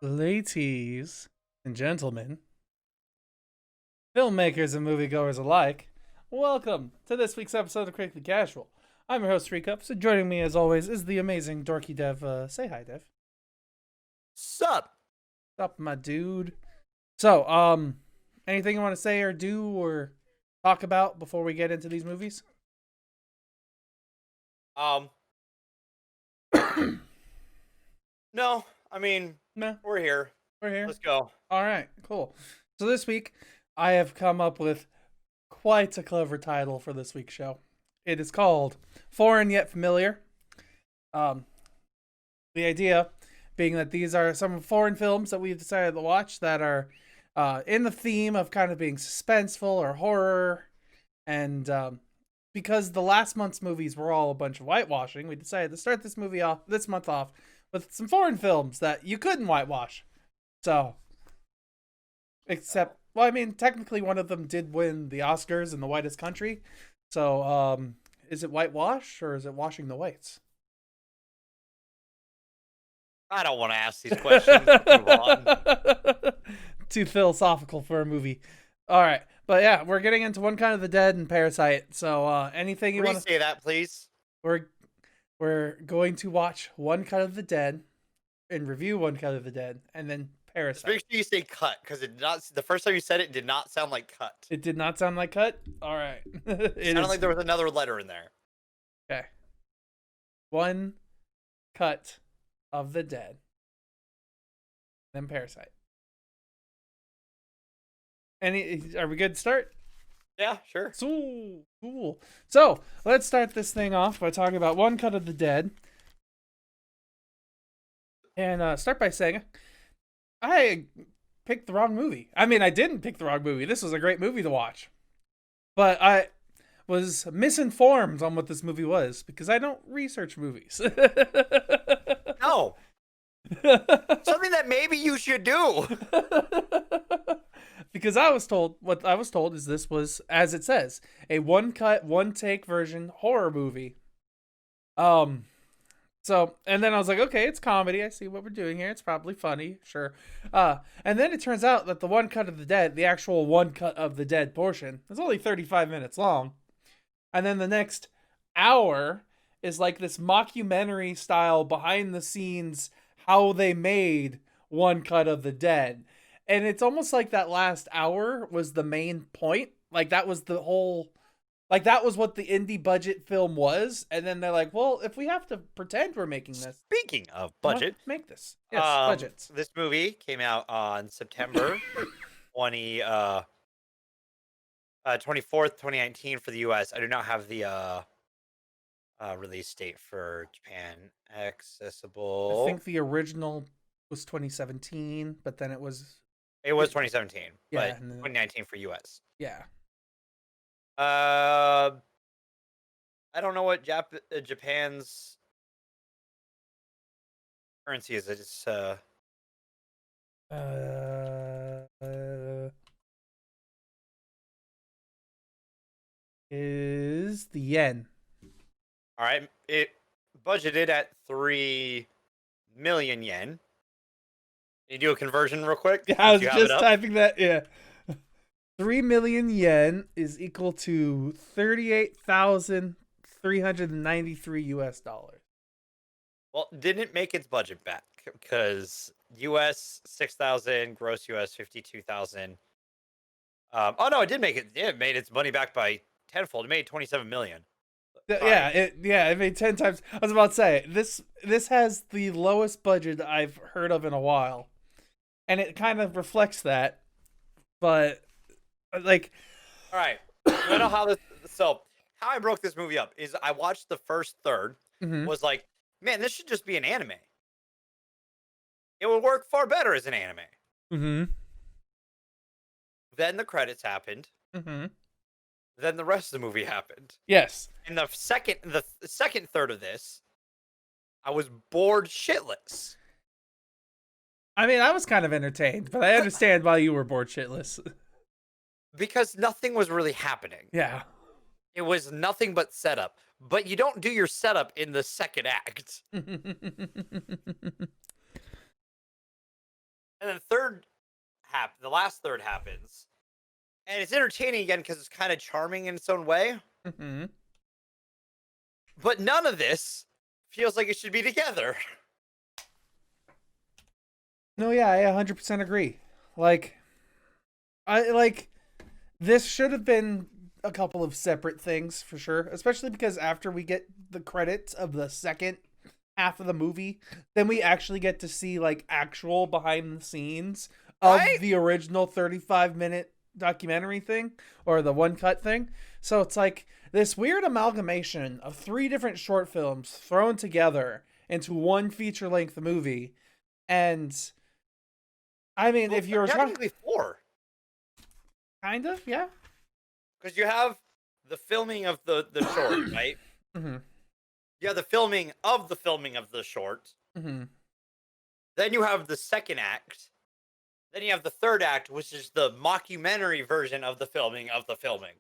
Ladies and gentlemen, filmmakers and moviegoers alike, welcome to this week's episode of Critically Casual. I'm your host, Srekcuf5, so joining me as always is the amazing Dorky Dev. Say hi, Dev. Sup? Sup, my dude. So, anything you want to say or do or talk about before we get into these movies? No, I mean, No, we're here. we're here. Let's go. All right, cool. So this week, I have come up with quite a clever title for this week's show. It is called Foreign Yet Familiar. The idea being that these are some foreign films that we've decided to watch that are in the theme of kind of being suspenseful or horror. And because the last month's movies were all a bunch of whitewashing, we decided to start this month off with some foreign films that you couldn't whitewash. So, except, well, I mean, technically one of them did win the Oscars in The Whitest Country. So, is it whitewash or is it washing the whites? I don't want to ask these questions. Move on. Too philosophical for a movie. All right. But yeah, we're getting into One Kind of the Dead and Parasite. So, anything you want to say that, please? We're going to watch One Cut of the Dead and review One Cut of the Dead and then Parasite. Just make sure you say cut, because it did not. The first time you said it did not sound like cut. It did not sound like cut? All right. It sounded like there was another letter in there. Okay. One Cut of the Dead. Then Parasite. Are we good to start? Yeah, sure. So cool. So let's start this thing off by talking about One Cut of the Dead. And start by saying, I picked the wrong movie. I mean, I didn't pick the wrong movie. This was a great movie to watch. But I was misinformed on what this movie was because I don't research movies. No. Something that maybe you should do. Because what I was told is this was, as it says, a one cut, one take version horror movie. So, and then I was like, okay, it's comedy. I see what we're doing here. It's probably funny, sure. And then it turns out that the One Cut of the Dead, the actual One Cut of the Dead portion, is only 35 minutes long. And then the next hour is like this mockumentary style behind the scenes how they made One Cut of the Dead. And it's almost like that last hour was the main point. Like that was the whole, like that was what the indie budget film was. And then they're like, well, if we have to pretend we're making this. Speaking of budget, make this. Yes, budgets. This movie came out on September 24th, 2019 for the US. I do not have the release date for Japan accessible. I think the original was 2017, but then it was 2017, yeah, but 2019 for US. Yeah. I don't know what Japan's currency is. It's is the yen. All right, it budgeted at 3 million yen. Can you do a conversion real quick? Yeah, I was just typing that. Yeah. 3 million yen is equal to 38,393 US dollars. Well, didn't make its budget back because US 6,000, gross US 52,000. Oh no, it did make it. It made its money back by tenfold. It made 27 million. Yeah, it made 10 times. I was about to say this has the lowest budget I've heard of in a while, and it kind of reflects that. But like, all right, I know how this. So how I broke this movie up is I watched the first third. Mm-hmm. Was like, man, this should just be an anime. It would work far better as an anime. Mm-hmm. Then the credits happened. Mm-hmm. Then the rest of the movie happened. Yes. And the second third of this, I was bored shitless. I mean, I was kind of entertained, but I understand why you were bored shitless. Because nothing was really happening. Yeah. It was nothing but setup. But you don't do your setup in the second act. And then the last third happens, and it's entertaining again because it's kind of charming in its own way. Mm-hmm. But none of this feels like it should be together. No, yeah, I 100% agree. Like, this should have been a couple of separate things for sure, especially because after we get the credits of the second half of the movie, then we actually get to see like actual behind the scenes of the original 35-minute documentary thing or the one cut thing. So it's like this weird amalgamation of 3 different short films thrown together into one feature-length movie. And I mean, if you're technically 4, kind of, yeah, because you have the filming of the short, right? Mm-hmm. You have the filming of the short. Mm-hmm. Then you have the second act. Then you have the third act, which is the mockumentary version of the filming of the filming.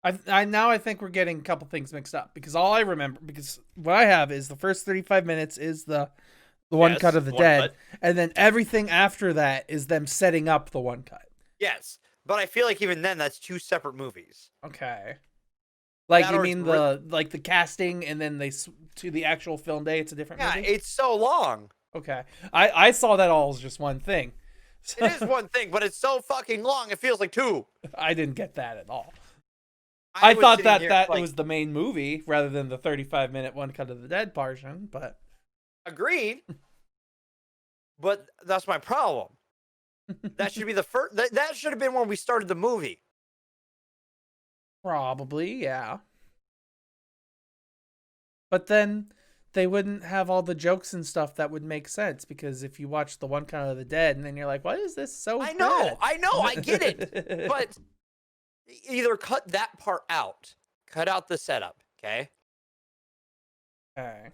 I think we're getting a couple things mixed up because all I remember, because what I have is the first 35 minutes is the one cut of the dead, and then everything after that is them setting up the one cut. Yes, but I feel like even then that's 2 separate movies. Okay. Like, you mean the casting and then to the actual film day, it's a different movie? Yeah, it's so long. Okay. I saw that all as just one thing. It is one thing, but it's so fucking long, it feels like 2. I didn't get that at all. I thought that was the main movie rather than the 35-minute one cut of the dead portion, but... Agreed. But that's my problem. That should be the first... That should have been when we started the movie. Probably, yeah. But then they wouldn't have all the jokes and stuff that would make sense, because if you watch the one cut of the dead and then you're like, why is this so bad? I know, I get it. But either cut that part out. Cut out the setup, okay? Okay.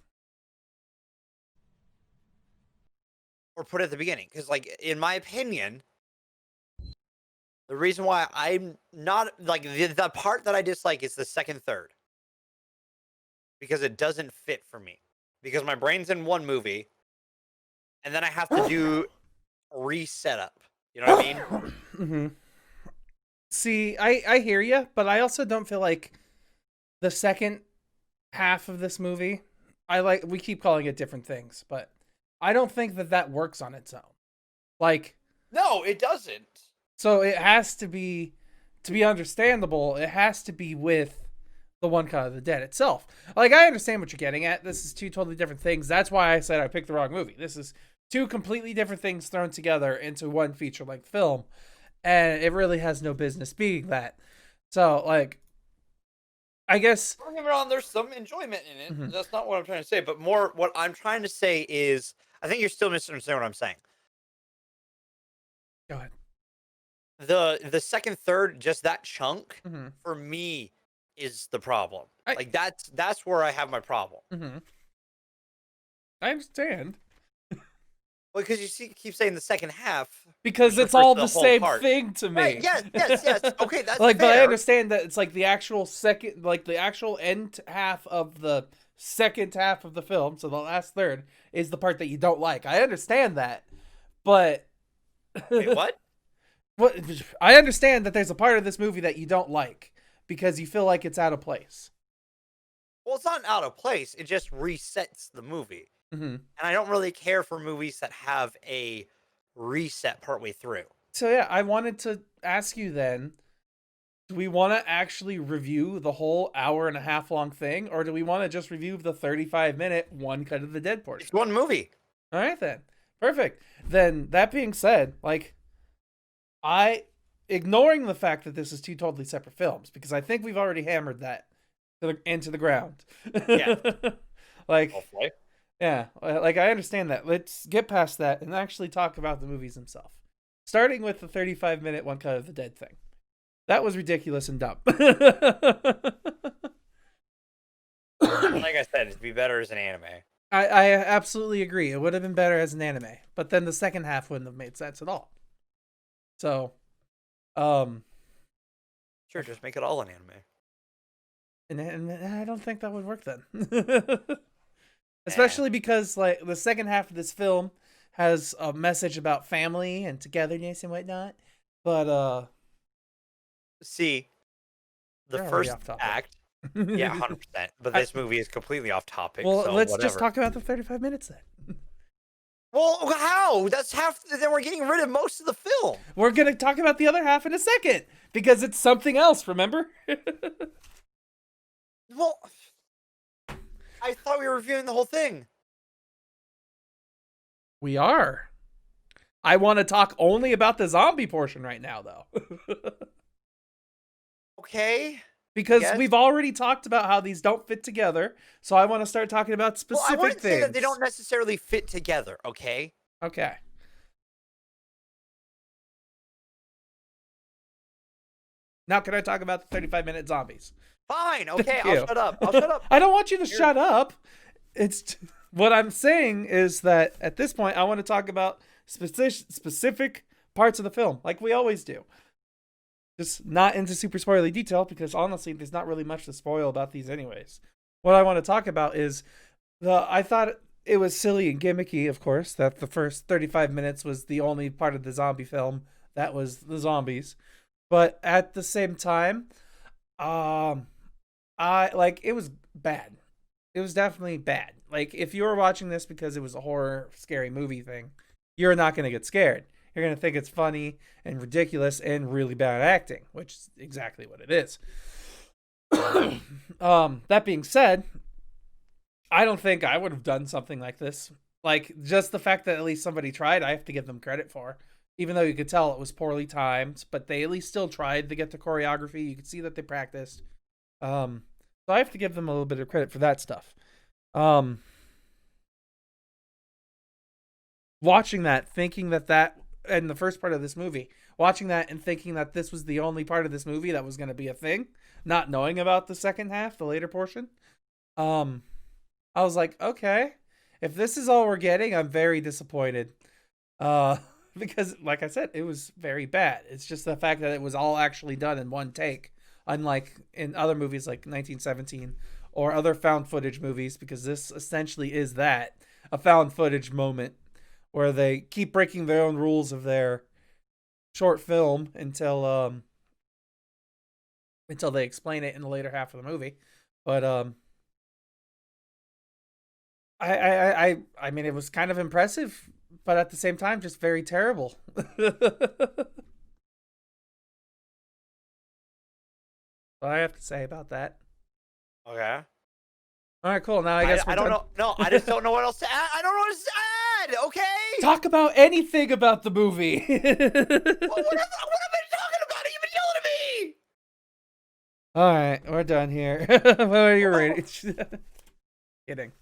Or put it at the beginning. Because, like, in my opinion, the reason why I'm not... Like, the part that I dislike is the second third. Because it doesn't fit for me. Because my brain's in one movie, and then I have to do a reset up. You know what I mean? Mm-hmm. See, I hear you, but I also don't feel like the second half of this movie, we keep calling it different things, but I don't think that works on its own. Like, no, it doesn't. So it has to be understandable, it has to be with the one cut of the dead itself. Like, I understand what you're getting at. This is 2 totally different things. That's why I said I picked the wrong movie. This is 2 completely different things thrown together into one feature-length film, and it really has no business being that. So, like, I guess... Don't get me wrong, there's some enjoyment in it. Mm-hmm. That's not what I'm trying to say, but more what I'm trying to say is, I think you're still misunderstanding what I'm saying. Go ahead. The second third, just that chunk, mm-hmm. for me, is the problem. Like, that's where I have my problem. Mm-hmm. I understand. Well, because you keep saying the second half. Because it's all the same thing to me. Right, yes. Okay, that's like, fair. But I understand that it's like the actual the actual end half of the second half of the film, so the last third, is the part that you don't like. I understand that. But... Wait, what? I understand that there's a part of this movie that you don't like, because you feel like it's out of place. Well, it's not out of place. It just resets the movie. Mm-hmm. And I don't really care for movies that have a reset partway through. So, yeah, I wanted to ask you then, do we want to actually review the whole hour-and-a-half long thing, or do we want to just review the 35-minute one cut of the dead portion? It's one movie. All right, then. Perfect. Then, that being said, like, ignoring the fact that this is 2 totally separate films, because I think we've already hammered that into the ground. Yeah. Like, hopefully. Yeah, like, I understand that. Let's get past that and actually talk about the movies themselves. Starting with the 35-minute one cut of the dead thing. That was ridiculous and dumb. Like I said, it'd be better as an anime. I absolutely agree. It would have been better as an anime, but then the second half wouldn't have made sense at all. So, sure, just make it all an anime. And I don't think that would work then. Especially because, like, the second half of this film has a message about family and togetherness and whatnot. But See, the we're already first off topic. act, yeah, 100%. But I- this movie is completely off topic, well, so let's just whatever. talk about the 35 minutes then. Well, how? That's half. Then we're getting rid of most of the film. We're gonna talk about the other half in a second because it's something else. Remember? Well, I thought we were reviewing the whole thing. We are. I want to talk only about the zombie portion right now, though. Okay. Because Yes. we've already talked about how these don't fit together, so I want to start talking about Well, specific I wouldn't things. say that they don't necessarily fit together. Okay. Okay. Now, can I talk about the 35-minute zombies? Fine. Okay. Thank I'll you. shut up. I'll shut up. I don't want you to Here. shut up. It's what I'm saying is that at this point, I want to talk about specific parts of the film, like we always do. Just not into super spoilery detail because honestly, there's not really much to spoil about these, anyways. What I want to talk about is I thought it was silly and gimmicky, of course, that the first 35 minutes was the only part of the zombie film that was the zombies. But at the same time, it was bad. It was definitely bad. Like, if you were watching this because it was a horror, scary movie thing, you're not going to get scared. You're going to think it's funny and ridiculous and really bad acting, which is exactly what it is. That being said, I don't think I would have done something like this. Like, just the fact that at least somebody tried, I have to give them credit for. Even though you could tell it was poorly timed, but they at least still tried to get the choreography. You could see that they practiced. So I have to give them a little bit of credit for that stuff. Watching that, thinking that and the first part of this movie, watching that and thinking that this was the only part of this movie that was going to be a thing, not knowing about the second half, the later portion, I was like, okay, if this is all we're getting, I'm very disappointed. Because, like I said, it was very bad. It's just the fact that it was all actually done in one take, unlike in other movies like 1917 or other found footage movies, because this essentially is that, a found footage moment where they keep breaking their own rules of their short film until they explain it in the later half of the movie. But I mean, it was kind of impressive, but at the same time, just very terrible. What I have to say about that. Okay. All right, cool. Now I guess I don't know. No, I just don't know what else to add. I don't know what else to add. Okay. Talk about anything about the movie. Well, what am I talking about? Are you even yelling at me? All right, we're done here. What are your ratings? Kidding.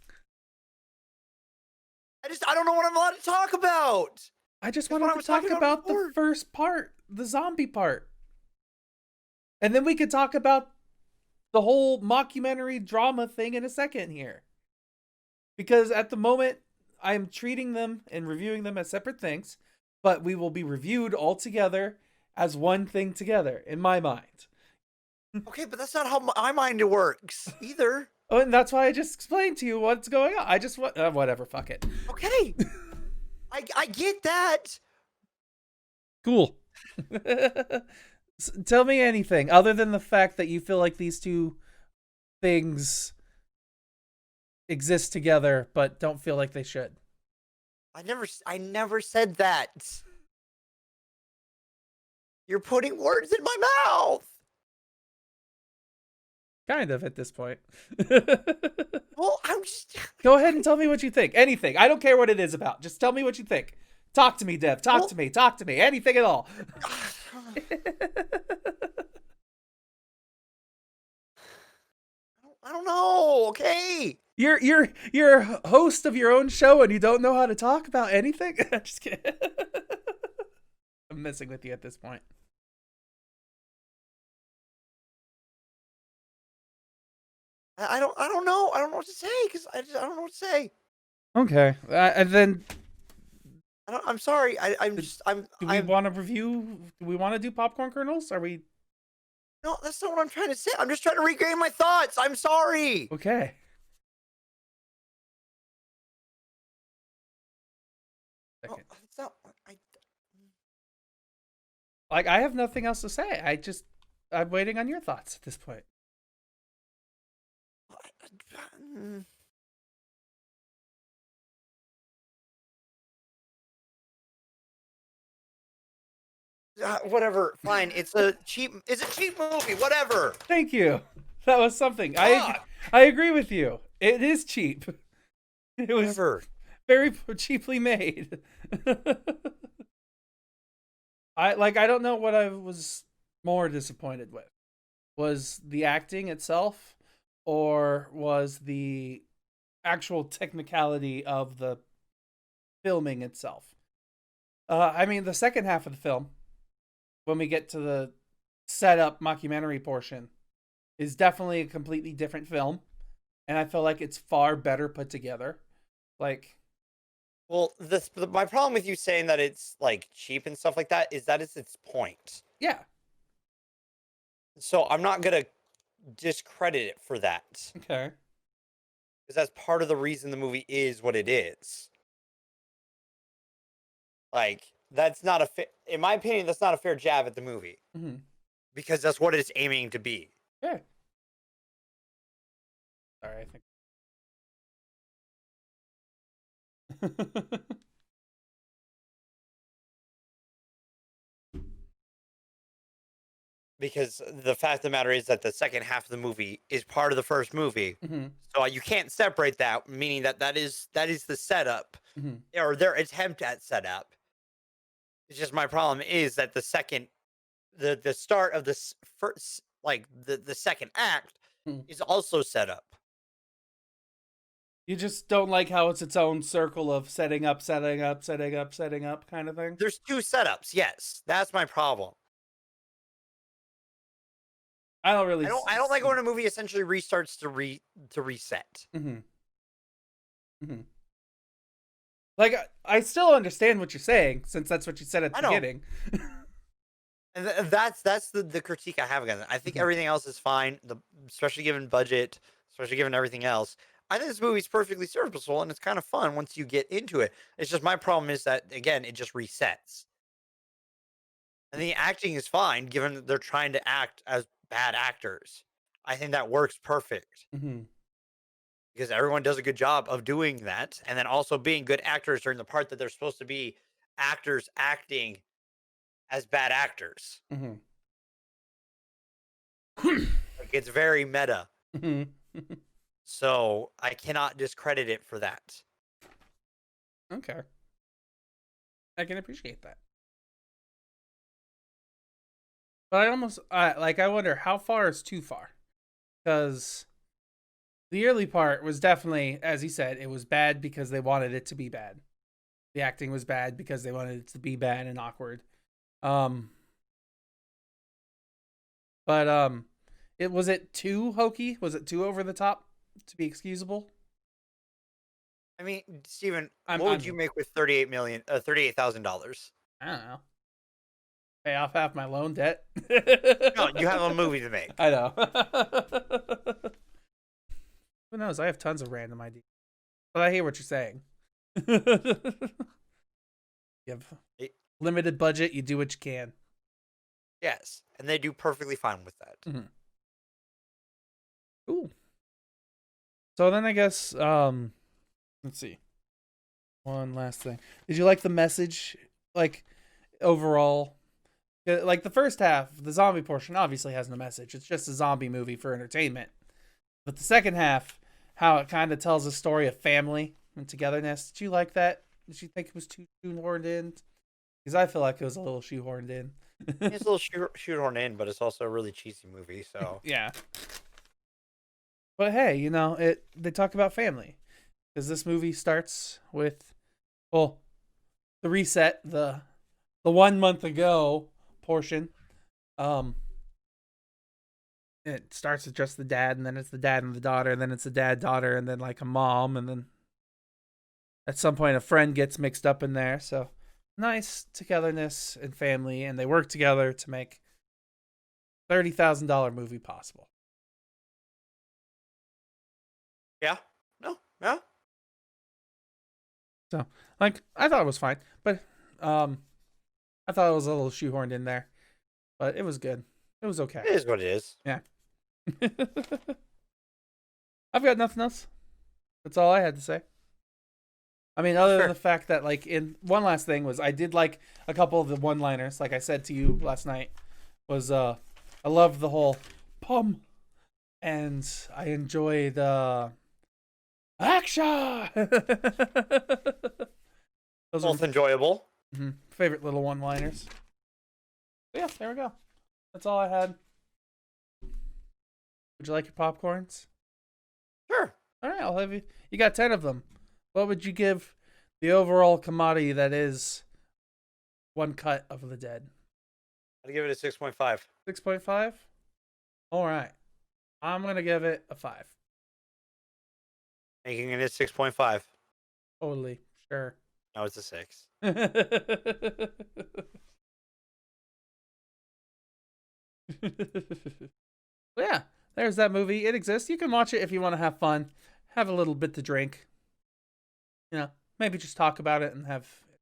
I don't know what I'm allowed to talk about. I just That's what wanted I to was talk talking about about the before. first part, the zombie part. And then we could talk about the whole mockumentary drama thing in a second here. Because at the moment, I'm treating them and reviewing them as separate things, but we will be reviewed all together as one thing together, in my mind. Okay, but that's not how my mind works either. Oh, and that's why I just explained to you what's going on. I just want whatever, fuck it. Okay. I get that. Cool. Tell me anything other than the fact that you feel like these two things exist together but don't feel like they should. I never said that. You're putting words in my mouth. Kind of at this point. Well, I'm just Go ahead and tell me what you think. Anything. I don't care what it is about. Just tell me what you think. Talk to me, Dev. Talk to me. Talk to me. Anything at all. I don't know. Okay. You're a host of your own show and you don't know how to talk about anything? Just kidding. I'm messing with you at this point. I don't know. I don't know what to say because I don't know what to say. Okay. And then I'm sorry. I'm do we want to review? Do we want to do popcorn kernels? Are we? No, that's not what I'm trying to say. I'm just trying to regain my thoughts. I'm sorry. Okay. Like, I have nothing else to say. I'm waiting on your thoughts at this point. Whatever, fine. It's a cheap movie. Whatever. Thank you. That was something. God. I agree with you. It is cheap. It was Whatever. very cheaply made. I don't know what I was more disappointed with. Was the acting itself, or was the actual technicality of the filming itself? I mean, the second half of the film, when we get to the setup mockumentary portion, is definitely a completely different film, and I feel like it's far better put together. Like, Well, my problem with you saying that it's like cheap and stuff like that is that it's its point. yeah, So I'm not gonna discredit it for that okay, because that's part of the reason the movie is what it is. Like that's not in my opinion, that's not a fair jab at the movie mm-hmm. because that's what it's aiming to be. Yeah. Sorry, I think. Because the fact of the matter is that the second half of the movie is part of the first movie, Mm-hmm. so you can't separate that. Meaning that is the setup Mm-hmm. or their attempt at setup. It's just my problem is that the start of this first, like the second act, Mm-hmm. is also set up. You just don't like how it's its own circle of setting up, setting up, setting up, setting up kind of thing? There's two setups. Yes, that's my problem. I don't really. I don't like when a movie essentially restarts to reset. Mm-hmm. Mm-hmm. Like, I still understand what you're saying, since that's what you said at the beginning. And that's the critique I have against it. I think everything else is fine, especially given budget, especially given everything else. I think this movie's perfectly serviceable and it's kind of fun once you get into it. It's just my problem is that again, it just resets. And the acting is fine given that they're trying to act as bad actors. I think that works perfect. Mm-hmm. Because everyone does a good job of doing that and then also being good actors during the part that they're supposed to be actors acting as bad actors. Mm-hmm. Like it's very meta. Mm-hmm. So I cannot discredit it for that. Okay. I can appreciate that. But I wonder how far is too far? Because the early part was definitely, as he said, it was bad because they wanted it to be bad. The acting was bad because they wanted it to be bad and awkward. But was it too hokey? Was it too over the top to be excusable? I mean, Steven, what would you make with $38,000? I don't know. Pay off half my loan debt. No, you have a movie to make. I know. Who knows? I have tons of random ideas. But I hear what you're saying. You have limited budget, you do what you can. Yes, and they do perfectly fine with that. Mm-hmm. Cool. So then I guess, let's see. One last thing. Did you like the message, like, overall? Like, the first half, the zombie portion obviously has no message. It's just a zombie movie for entertainment. But the second half, how it kind of tells a story of family and togetherness. Did you like that? Did you think it was too shoehorned in? Because I feel like it was a little shoehorned in. It's a little shoehorned in, but it's also a really cheesy movie, so. Yeah. But hey, they talk about family. Because this movie starts with, well, the reset, the 1 month ago portion. It starts with just the dad, and then it's the dad and the daughter, and then it's the dad, daughter, and then like a mom, and then at some point a friend gets mixed up in there. So nice togetherness and family, and they work together to make $30,000 movie possible. Yeah. No. Yeah. So, like, I thought it was fine, but I thought it was a little shoehorned in there. but it was good. It was okay. It is what it is. Yeah. I've got nothing else. That's all I had to say. I mean, other than Fair. the fact that, like, in one last thing was I did like a couple of the one-liners. Like I said to you last night, was I loved the whole pum, and I enjoyed action. Those Both are enjoyable. favorite little one-liners. But yeah, there we go. That's all I had. Would you like your popcorns? Sure. All right, I'll have you. You got 10 of them. What would you give the overall commodity that is one cut of the dead? I'd give it a 6.5. 6.5? All right. I'm going to give it a 5. Making it a 6.5. Totally. Sure. No, it's a 6. Yeah, there's that movie. It exists. You can watch it if you want to have fun, have a little bit to drink. You know, maybe just talk about it and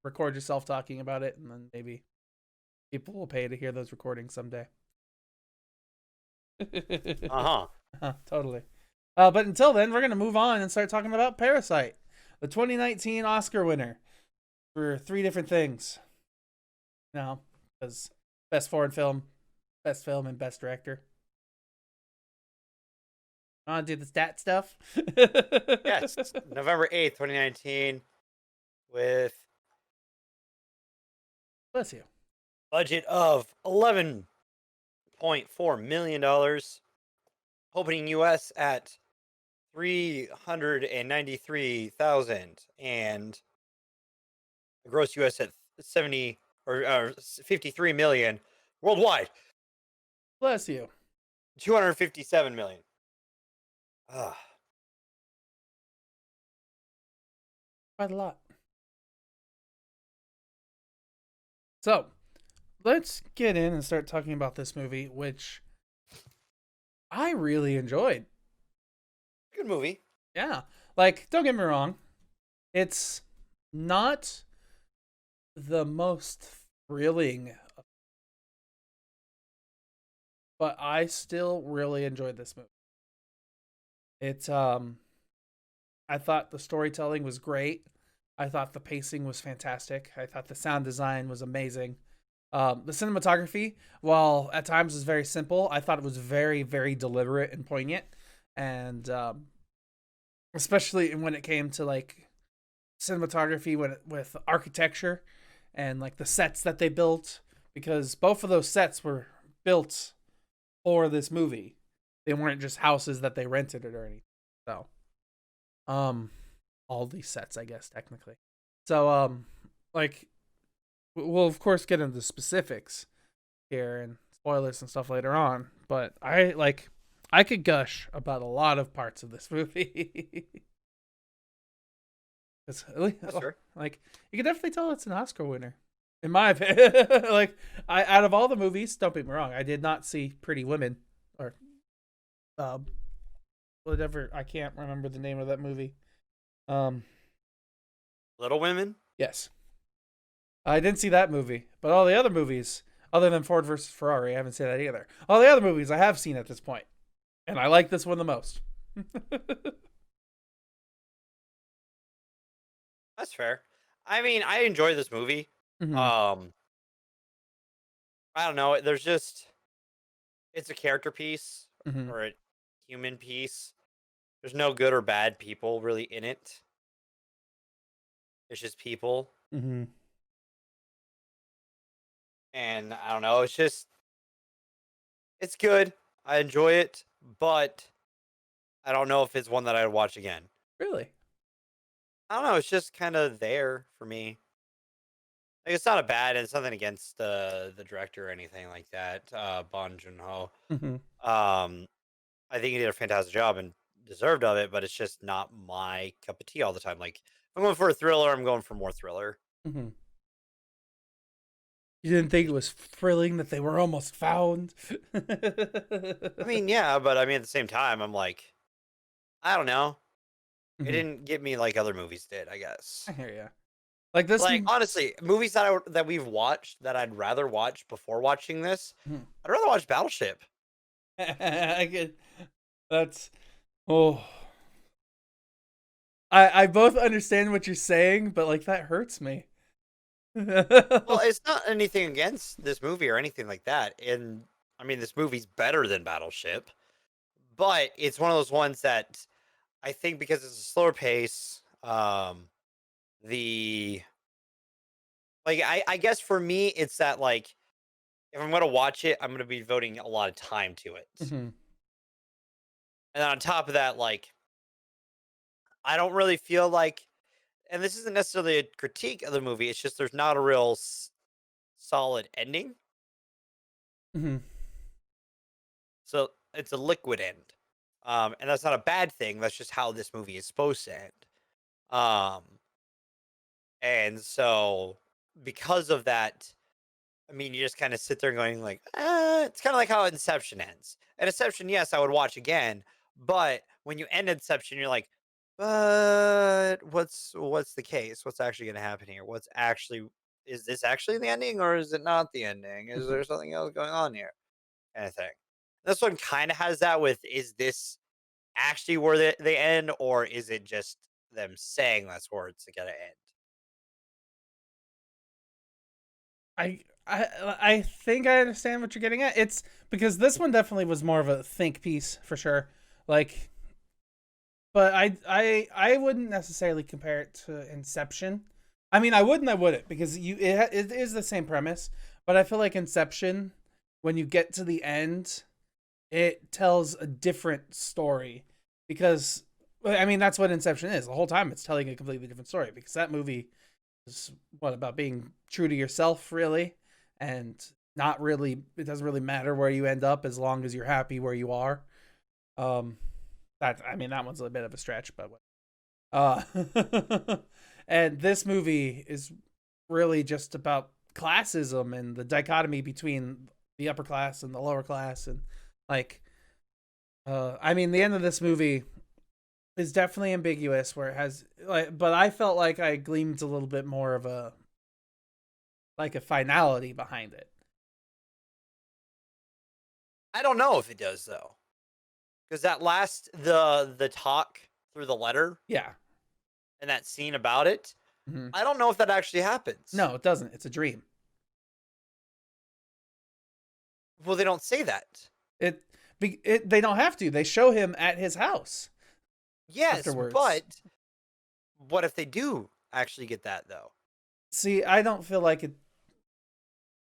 record yourself talking about it, and then maybe people will pay to hear those recordings someday. Uh-huh. Totally. But until then, we're going to move on and start talking about Parasite, the 2019 Oscar winner for 3 different things. No, because best foreign film, and best director. Want to do the stat stuff? Yes. November 8th, 2019, with Bless you. budget of $11.4 million. Opening US at 393,000 and gross US at 70 or 53 million worldwide. Bless you. 257 million. Quite a lot. So, let's get in and start talking about this movie, which I really enjoyed. Good movie. Yeah. Like, don't get me wrong. It's not the most thrilling, but I still really enjoyed this movie. It's I thought the storytelling was great. I thought the pacing was fantastic. I thought the sound design was amazing. The cinematography, while at times was very simple, I thought it was very, very deliberate and poignant. And especially when it came to like cinematography with architecture and like the sets that they built, because both of those sets were built for this movie. They weren't just houses that they rented it or anything. So, all these sets, I guess, technically. So, like, we'll of course get into specifics here and spoilers and stuff later on. But I could gush about a lot of parts of this movie. Sure. Like, you can definitely tell it's an Oscar winner, in my opinion. Like, out of all the movies, don't get me wrong, I did not see Pretty Women or whatever. I can't remember the name of that movie. Little Women? Yes. I didn't see that movie, but all the other movies, other than Ford versus Ferrari, I haven't seen that either. All the other movies I have seen at this point, and I like this one the most. That's fair. I mean, I enjoy this movie. Mhm. I don't know. It's a character piece Mhm. or a human piece. There's no good or bad people really in it. It's just people. Mhm. And I don't know. It's good. I enjoy it, but I don't know if it's one that I'd watch again. Really? I don't know. It's just kind of there for me. Like, it's not a bad. It's nothing against the director or anything like that. Bong Joon-ho. Mhm. I think he did a fantastic job and deserved of it, but it's just not my cup of tea all the time. Like, if I'm going for a thriller, I'm going for more thriller. Mhm. You didn't think it was thrilling that they were almost found? I mean, yeah, but I mean, at the same time, I'm like, I don't know. It Mhm. didn't get me like other movies did, I guess. I hear ya. Like this. Like honestly, movies that we've watched that I'd rather watch before watching this, Mhm. I'd rather watch Battleship. I get that's oh. I both understand what you're saying, but like that hurts me. Well, it's not anything against this movie or anything like that. And I mean, this movie's better than Battleship, but it's one of those ones that I think because it's a slower pace, the like I guess for me it's that like if I'm gonna watch it, I'm gonna be devoting a lot of time to it. Mhm. And on top of that, like I don't really feel like, and this isn't necessarily a critique of the movie. It's just there's not a real solid ending, Mhm. so it's a liquid end, and that's not a bad thing. That's just how this movie is supposed to end. Um, and so because of that, I mean, you just kind of sit there going like, it's kind of like how Inception ends. And Inception, yes, I would watch again, but when you end Inception, you're like, but what's the case? What's actually going to happen here? What's actually is this actually the ending or is it not the ending? Is Mhm. there something else going on here? Kind of thing. This one kind of has that with is this actually where they end or is it just them saying that's where it's gonna end? I think I understand what you're getting at. It's because this one definitely was more of a think piece for sure. Like, but I wouldn't necessarily compare it to Inception. I mean, I would and I wouldn't because it is the same premise, but I feel like Inception, when you get to the end, it tells a different story because well, I mean that's what Inception is. The whole time it's telling a completely different story because that movie is what about being true to yourself really and not really it doesn't really matter where you end up as long as you're happy where you are. Um that I mean that one's a bit of a stretch but uh and this movie is really just about classism and the dichotomy between the upper class and the lower class and like I mean the end of this movie is definitely ambiguous where it has like but I felt like I gleamed a little bit more of a like a finality behind it. I don't know if it does though. Because that last the talk through the letter Yeah. and that scene about it, Hmm. I don't know if that actually happens. No, it doesn't. It's a dream. Well, they don't say that. It, they don't have to. They show him at his house Yes, afterwards. but what if they do actually get that though? See, I don't feel like it's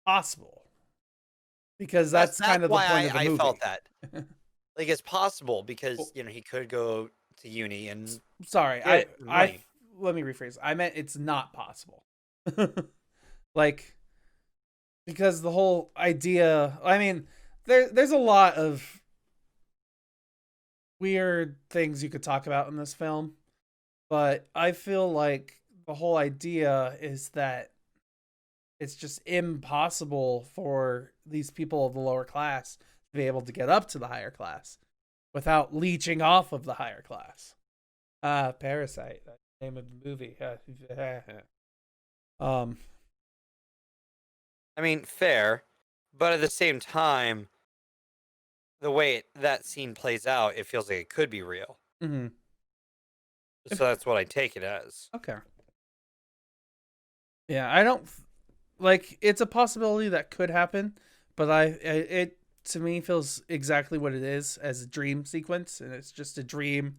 possible because That's that's that's kind of the why point of the I felt movie. that. Like it's possible Well, because he could go to uni and sorry, get money. let me rephrase. I meant it's not possible. Like because the whole idea. I mean, there's a lot of weird things you could talk about in this film, but I feel like the whole idea is that it's just impossible for these people of the lower class to be able to get up to the higher class without leeching off of the higher class. Parasite, that's the name of the movie. um, I mean, fair, but at the same time, the way that scene plays out, it feels like it could be real. mhm. So that's what I take it as. Okay. Yeah, I don't like it's a possibility that could happen, but it to me feels exactly what it is as a dream sequence, and it's just a dream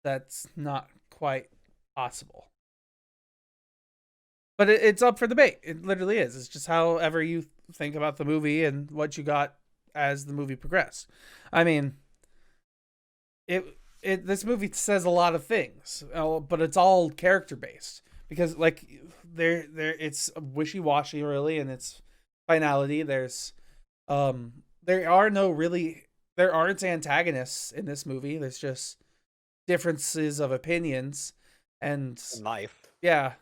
that's not quite possible. But it's up for debate. It literally is. It's just however you think about the movie and what you got as the movie progressed. I mean, it this movie says a lot of things, but it's all character based because like there it's wishy washy really, and it's finality. There are no really there aren't antagonists in this movie. There's just differences of opinions, and Knife. yeah,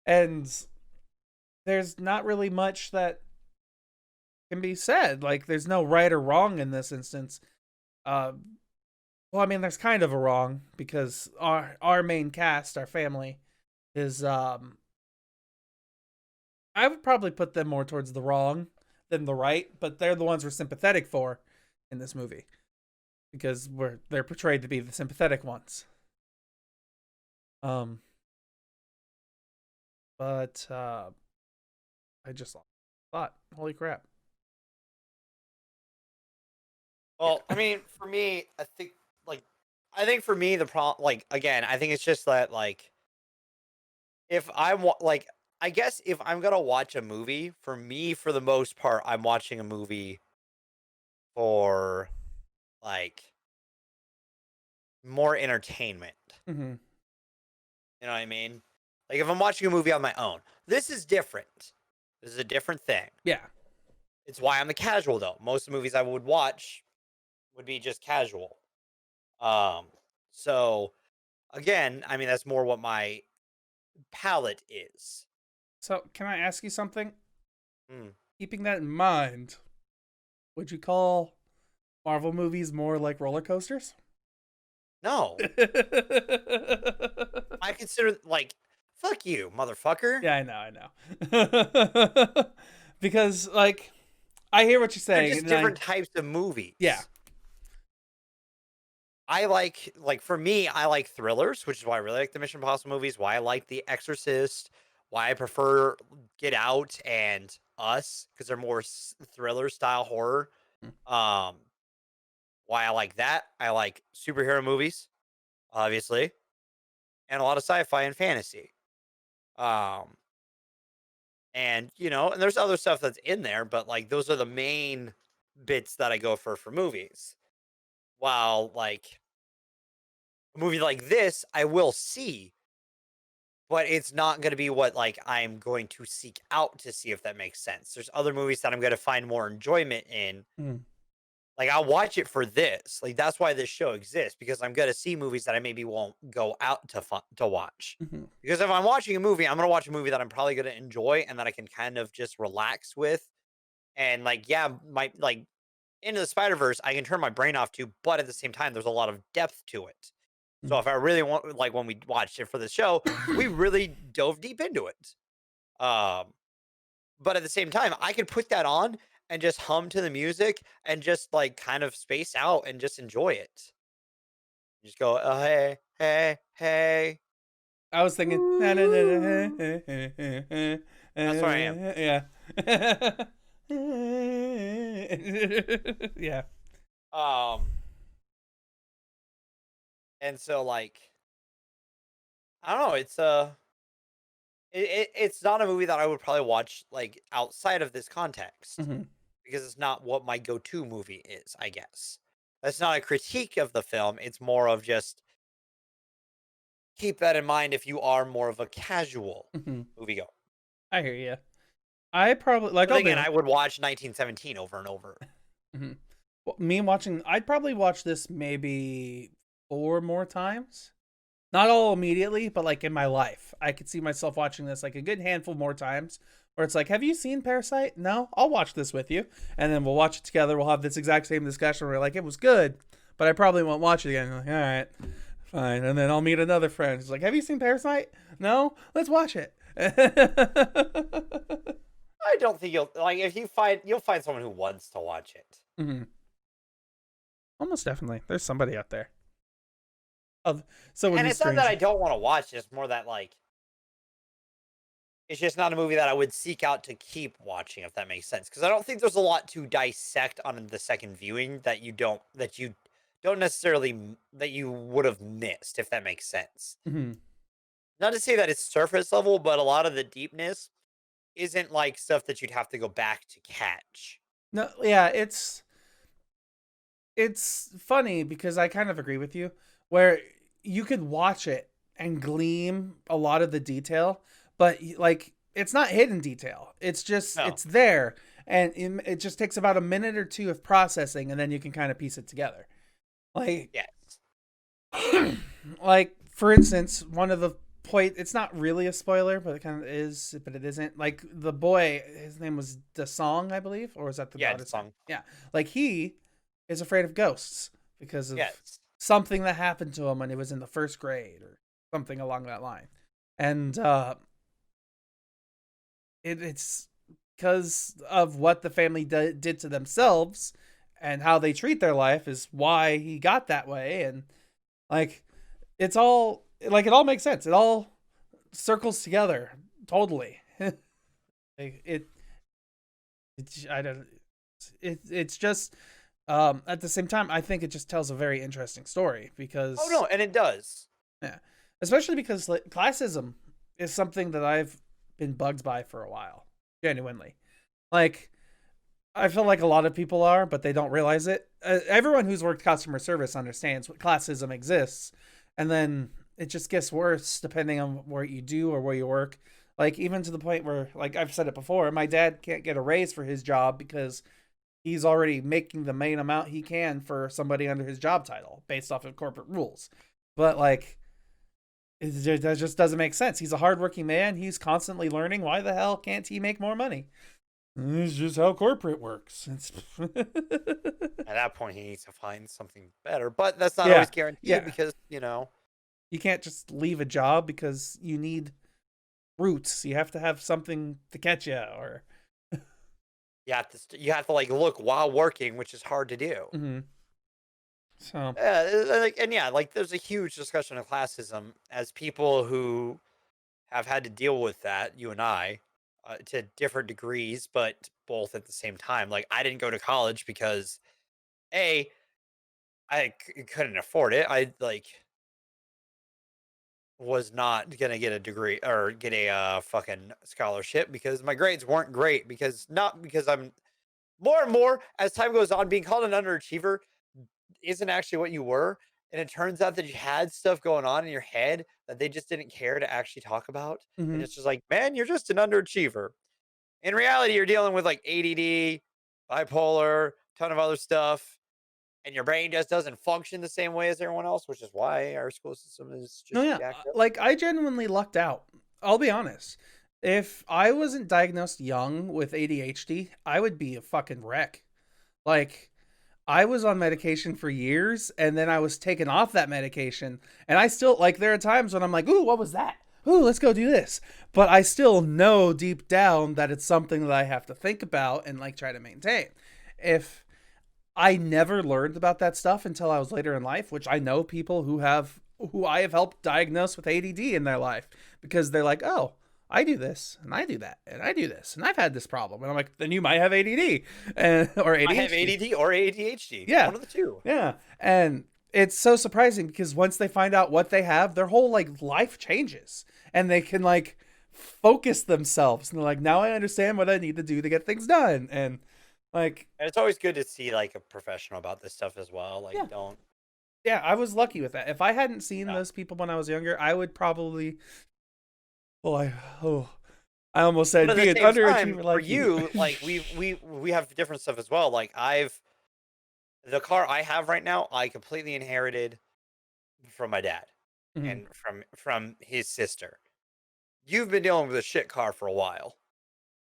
and there's not really much that can be said. Like there's no right or wrong in this instance. Uh, well, I mean, there's kind of a wrong because our main cast, our family, is I would probably put them more towards the wrong than the right, but they're the ones we're sympathetic for in this movie because they're portrayed to be the sympathetic ones. Um, but I just thought, holy crap. Well, I mean, for me, I think for me the problem, like again, I think it's just that like if like I guess if I'm gonna watch a movie, for me, for the most part, I'm watching a movie for like more entertainment. Mm-hmm. You know what I mean? Like if I'm watching a movie on my own, this is different. This is a different thing. Yeah. It's why I'm a casual though. Most of the movies I would watch would be just casual. Um, so again, I mean that's more what my palette is. So can I ask you something? Hmm. Keeping that in mind, would you call Marvel movies more like roller coasters? No, I consider like fuck you, motherfucker. Yeah, I know. Because like I hear what you're They're saying, just and different types of yeah. movies. I like for me, I like thrillers, which is why I really like the Mission Impossible movies. Why I like The Exorcist. Why I prefer Get Out and Us because they're more thriller style horror. Um, why I like that. I like superhero movies, obviously, and a lot of sci-fi and fantasy. Um, and and there's other stuff that's in there, but like those are the main bits that I go for movies. While like a movie like this, I will see, but it's not going to be what like I'm going to seek out to see if that makes sense. There's other movies that I'm going to find more enjoyment in. Mm. Like I'll watch it for this. Like that's why this show exists because I'm going to see movies that I maybe won't go out to watch. Mm-hmm. Because if I'm watching a movie, I'm going to watch a movie that I'm probably going to enjoy and that I can kind of just relax with. And like yeah, my like Into the Spider-Verse, I can turn my brain off to, but at the same time there's a lot of depth to it. So if I really want, like when we watched it for the show, we really dove deep into it. Um, but at the same time, I could put that on and just hum to the music and just like kind of space out and just enjoy it. Just go, hey, hey, hey. I was thinking, Woo. That's where I am. yeah. Yeah. Um, and so like, I don't know. It's not a movie that I would probably watch like outside of this context. Mm-hmm. Because it's not what my go-to movie is, I guess. That's not a critique of the film. It's more of just keep that in mind if you are more of a casual Mm-hmm. moviegoer. I hear you. I probably like. But I'll be again, I would watch 1917 over and over. mm-hmm. Well, me watching. I'd probably watch this maybe 4 more times. Not all immediately, but like in my life, I could see myself watching this like a good handful more times. Where it's like, have you seen Parasite? No, I'll watch this with you, and then we'll watch it together. We'll have this exact same discussion. Where we're like, it was good, but I probably won't watch it again. I'm like, all right, fine. And then I'll meet another friend who's like, have you seen Parasite? No, let's watch it. I don't think you'll like if you'll find someone who wants to watch it. Mm-hmm. Almost definitely, there's somebody out there. Someone And who's it's not that strange. I don't want to watch it, it's more that like it's just not a movie that I would seek out to keep watching, if that makes sense. Because I don't think there's a lot to dissect on the second viewing that you don't necessarily that you would have missed, if that makes sense. Mm-hmm. Not to say that it's surface level, but a lot of the deepness isn't like stuff that you'd have to go back to catch. No, yeah, it's funny because I kind of agree with you where you could watch it and glean a lot of the detail, but like it's not hidden detail. It's just No. it's there and it just takes about a minute or two of processing and then you can kind of piece it together. Like Yes. like for instance, one of the point it's not really a spoiler, but it kind of is, but it isn't. Like the boy, his name was Song, I believe, or was that the Yeah, daughter's Song. Yeah. Like he is afraid of ghosts because of Yes. something that happened to him when he was in the first grade or something along that line. and it's because of what the family did to themselves and how they treat their life is why he got that way. And like it's all like it all makes sense. It all circles together totally. Like, I don't it's just at the same time I think it just tells a very interesting story Oh because no, and it does. yeah, especially because like, classism is something that I've been bugged by for a while, genuinely. Like I feel like a lot of people are, but they don't realize it. Everyone who's worked customer service understands what classism exists, and then it just gets worse depending on where you do or where you work. Like even to the point where, like I've said it before, my dad can't get a raise for his job because he's already making the main amount he can for somebody under his job title based off of corporate rules. But like, that just doesn't make sense. He's a hardworking man. He's constantly learning. Why the hell can't he make more money? It's just how corporate works. At that point, he needs to find something better, but that's not Yeah, always guaranteed yeah. because You can't just leave a job because you need roots. You have to have something to catch you, or you have to like look while working, which is hard to do. mm-hmm. So And yeah, like there's a huge discussion of classism as people who have had to deal with that. You and I, to different degrees, but both at the same time. Like I didn't go to college because a couldn't afford it. I like was not gonna get a degree or get a fucking scholarship because my grades weren't great. Because not because I'm more and more as time goes on, being called an underachiever isn't actually what you were. And it turns out that you had stuff going on in your head that they just didn't care to actually talk about. And mm-hmm. it's just like, man, you're just an underachiever. In reality, you're dealing with like ADD, bipolar, ton of other stuff, and your brain just doesn't function the same way as everyone else, which is why our school system is No, just yeah, jacked up. like I genuinely lucked out. I'll be honest. If I wasn't diagnosed young with ADHD, I would be a fucking wreck. Like I was on medication for years and then I was taken off that medication. And I still, like, there are times when I'm like, ooh, what was that? Ooh, let's go do this. But I still know deep down that it's something that I have to think about and, like, try to maintain. If I never learned about that stuff until I was later in life, which I know people who I have helped diagnose with ADD in their life because they're like, oh, I do this and I do that and I do this and I've had this problem. And I'm like, then you might have ADD and, or I have ADHD. ADD or ADHD, Yeah. one of the two. Yeah. And it's so surprising because once they find out what they have, their whole like life changes and they can like focus themselves. And they're like, now I understand what I need to do to get things done. And like, And it's always good to see like a professional about this stuff as well. Like, yeah. don't. Yeah, I was lucky with that. If I hadn't seen Yeah. those people when I was younger, I would probably, oh, I almost said But at be the an same time, underachiever for like you. you, like we have different stuff as well. Like the car I have right now, I completely inherited from my dad Mhm. and from his sister. You've been dealing with a shit car for a while.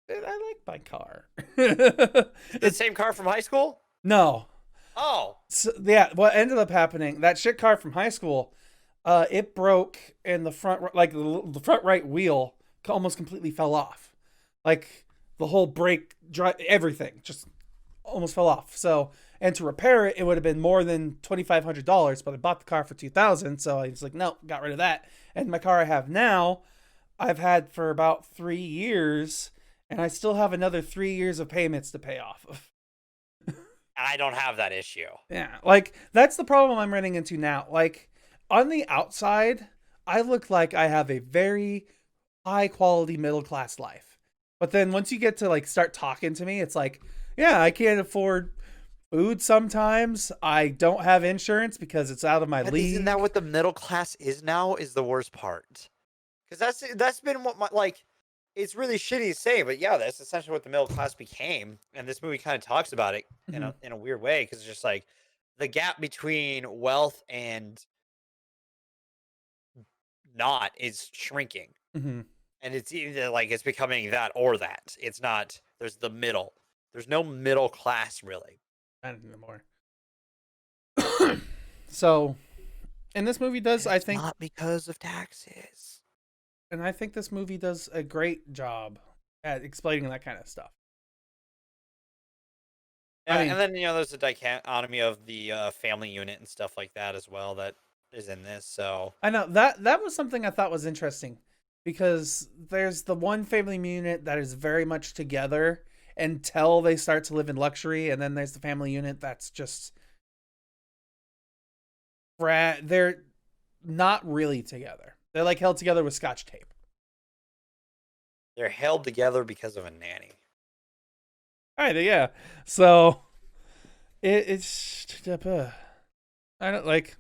I like my car. Is it the It's same car from high school? no. Oh, So, yeah, what ended up happening? That shit car from high school, it broke in the front, like the front right wheel, almost completely fell off. Like the whole brake, everything just almost fell off. So, and to repair it, it would have been more than $2,500. But I bought the car for 2,000, so I was like, no, got rid of that. And my car I have now, I've had for about 3 years, and I still have another 3 years of payments to pay off of. I don't have that issue. Yeah, like that's the problem I'm running into now. Like on the outside, I look like I have a very high quality middle class life. But then once you get to like start talking to me, it's like, yeah, I can't afford food sometimes. I don't have insurance because it's out of my But isn't that league. what the middle class is now? Is the worst part? Because that's been what my like. It's really shitty to say, but yeah, that's essentially what the middle class became. And this movie kind of talks about it Hmm. in a weird way because it's just like the gap between wealth and not is shrinking, Hmm. and it's either like it's becoming that or that. It's not. There's the middle. There's no middle class really. I don't know more. So, and this movie does, And I it's think, not because of taxes. And I think this movie does a great job at explaining that kind of stuff. Yeah, I and mean, then there's a dichotomy of the family unit and stuff like that as well that is in this. So I know that was something I thought was interesting because there's the one family unit that is very much together until they start to live in luxury, and then there's the family unit that's just they're not really together. They're like held together with scotch tape. they're held together because of a nanny. All right, yeah. So it's I don't like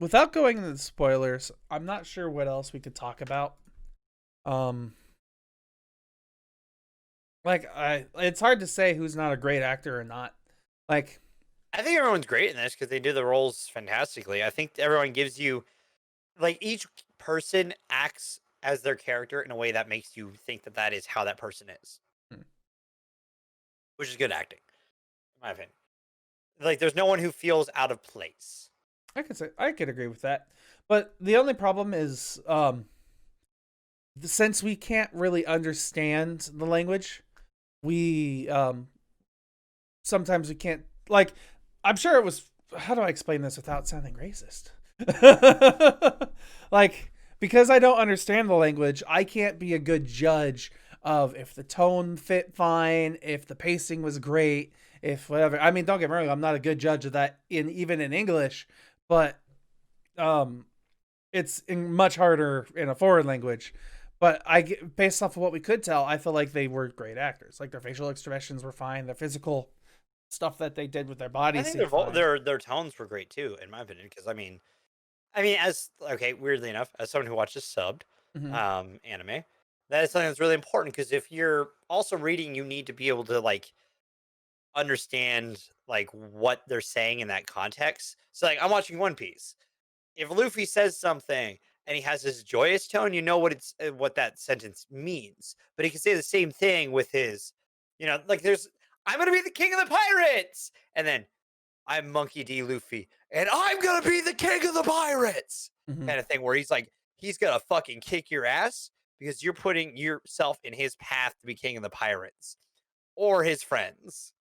without going into the spoilers. I'm not sure what else we could talk about. Um, it's hard to say who's not a great actor or not. Like, I think everyone's great in this because they do the roles fantastically. I think everyone gives you like each person acts as their character in a way that makes you think that that is how that person is, hmm, which is good acting, in my opinion. Like, there's no one who feels out of place. I could agree with that. But the only problem is, since we can't really understand the language, we sometimes we can't like. I'm sure it was. How do I explain this without sounding racist? Like, because I don't understand the language, I can't be a good judge of if the tone fit fine, if the pacing was great, if whatever. I mean, don't get me wrong, I'm not a good judge of that even in English, but um much harder in a foreign language. But based off of what we could tell, I feel like they were great actors. Like their facial expressions were fine, their physical stuff that they did with their I bodies think seemed fine. their tones were great too, in my opinion. Because I mean, as okay, weirdly enough, as someone who watches subbed Hmm. anime, that is something that's really important. Because if you're also reading, you need to be able to like understand like what they're saying in that context. So like I'm watching One Piece. If Luffy says something and he has this joyous tone, you know what that sentence means. But he can say the same thing with his, like there's I'm gonna be the king of the pirates, and then I'm Monkey D. Luffy, and I'm gonna be the king of the pirates, Hmm. kind of thing. Where he's gonna fucking kick your ass because you're putting yourself in his path to be king of the pirates or his friends.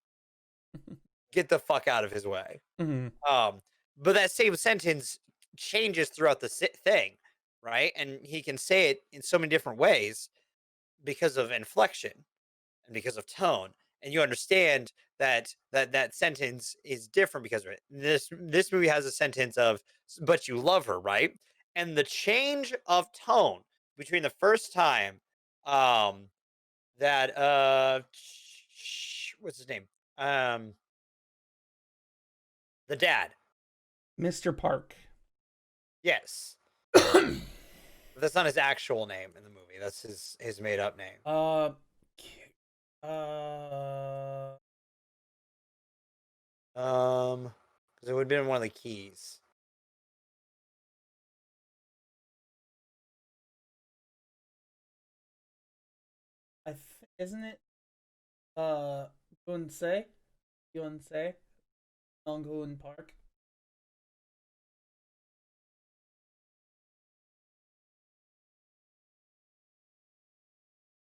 Get the fuck out of his way. Hmm. Um, but that same sentence changes throughout the thing, right? And he can say it in so many different ways because of inflection and because of tone. And you understand that sentence is different because of it. This movie has a sentence of "but you love her," right? And the change of tone between the first time um that what's his name? Um the dad. Mr. Park. Yes. But that's not his actual name in the movie. That's his made up name. uh, uh, Because it would have been one of the keys. isn't it uh Gunsei? Gunsei? Nonghoon Park?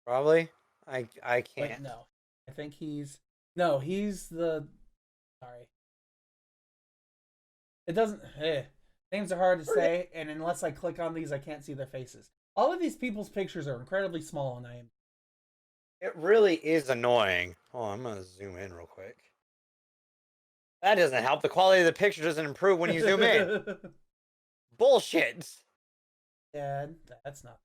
Probably. I Wait, can't. no. I think he's no, he's the sorry. It doesn't names are hard to say, and unless I click on these I can't see their faces. All of these people's pictures are incredibly small and I am It really is annoying. Oh, I'm gonna zoom in real quick. That doesn't help. The quality of the picture doesn't improve when you zoom in. Bullshit. yeah, that's not.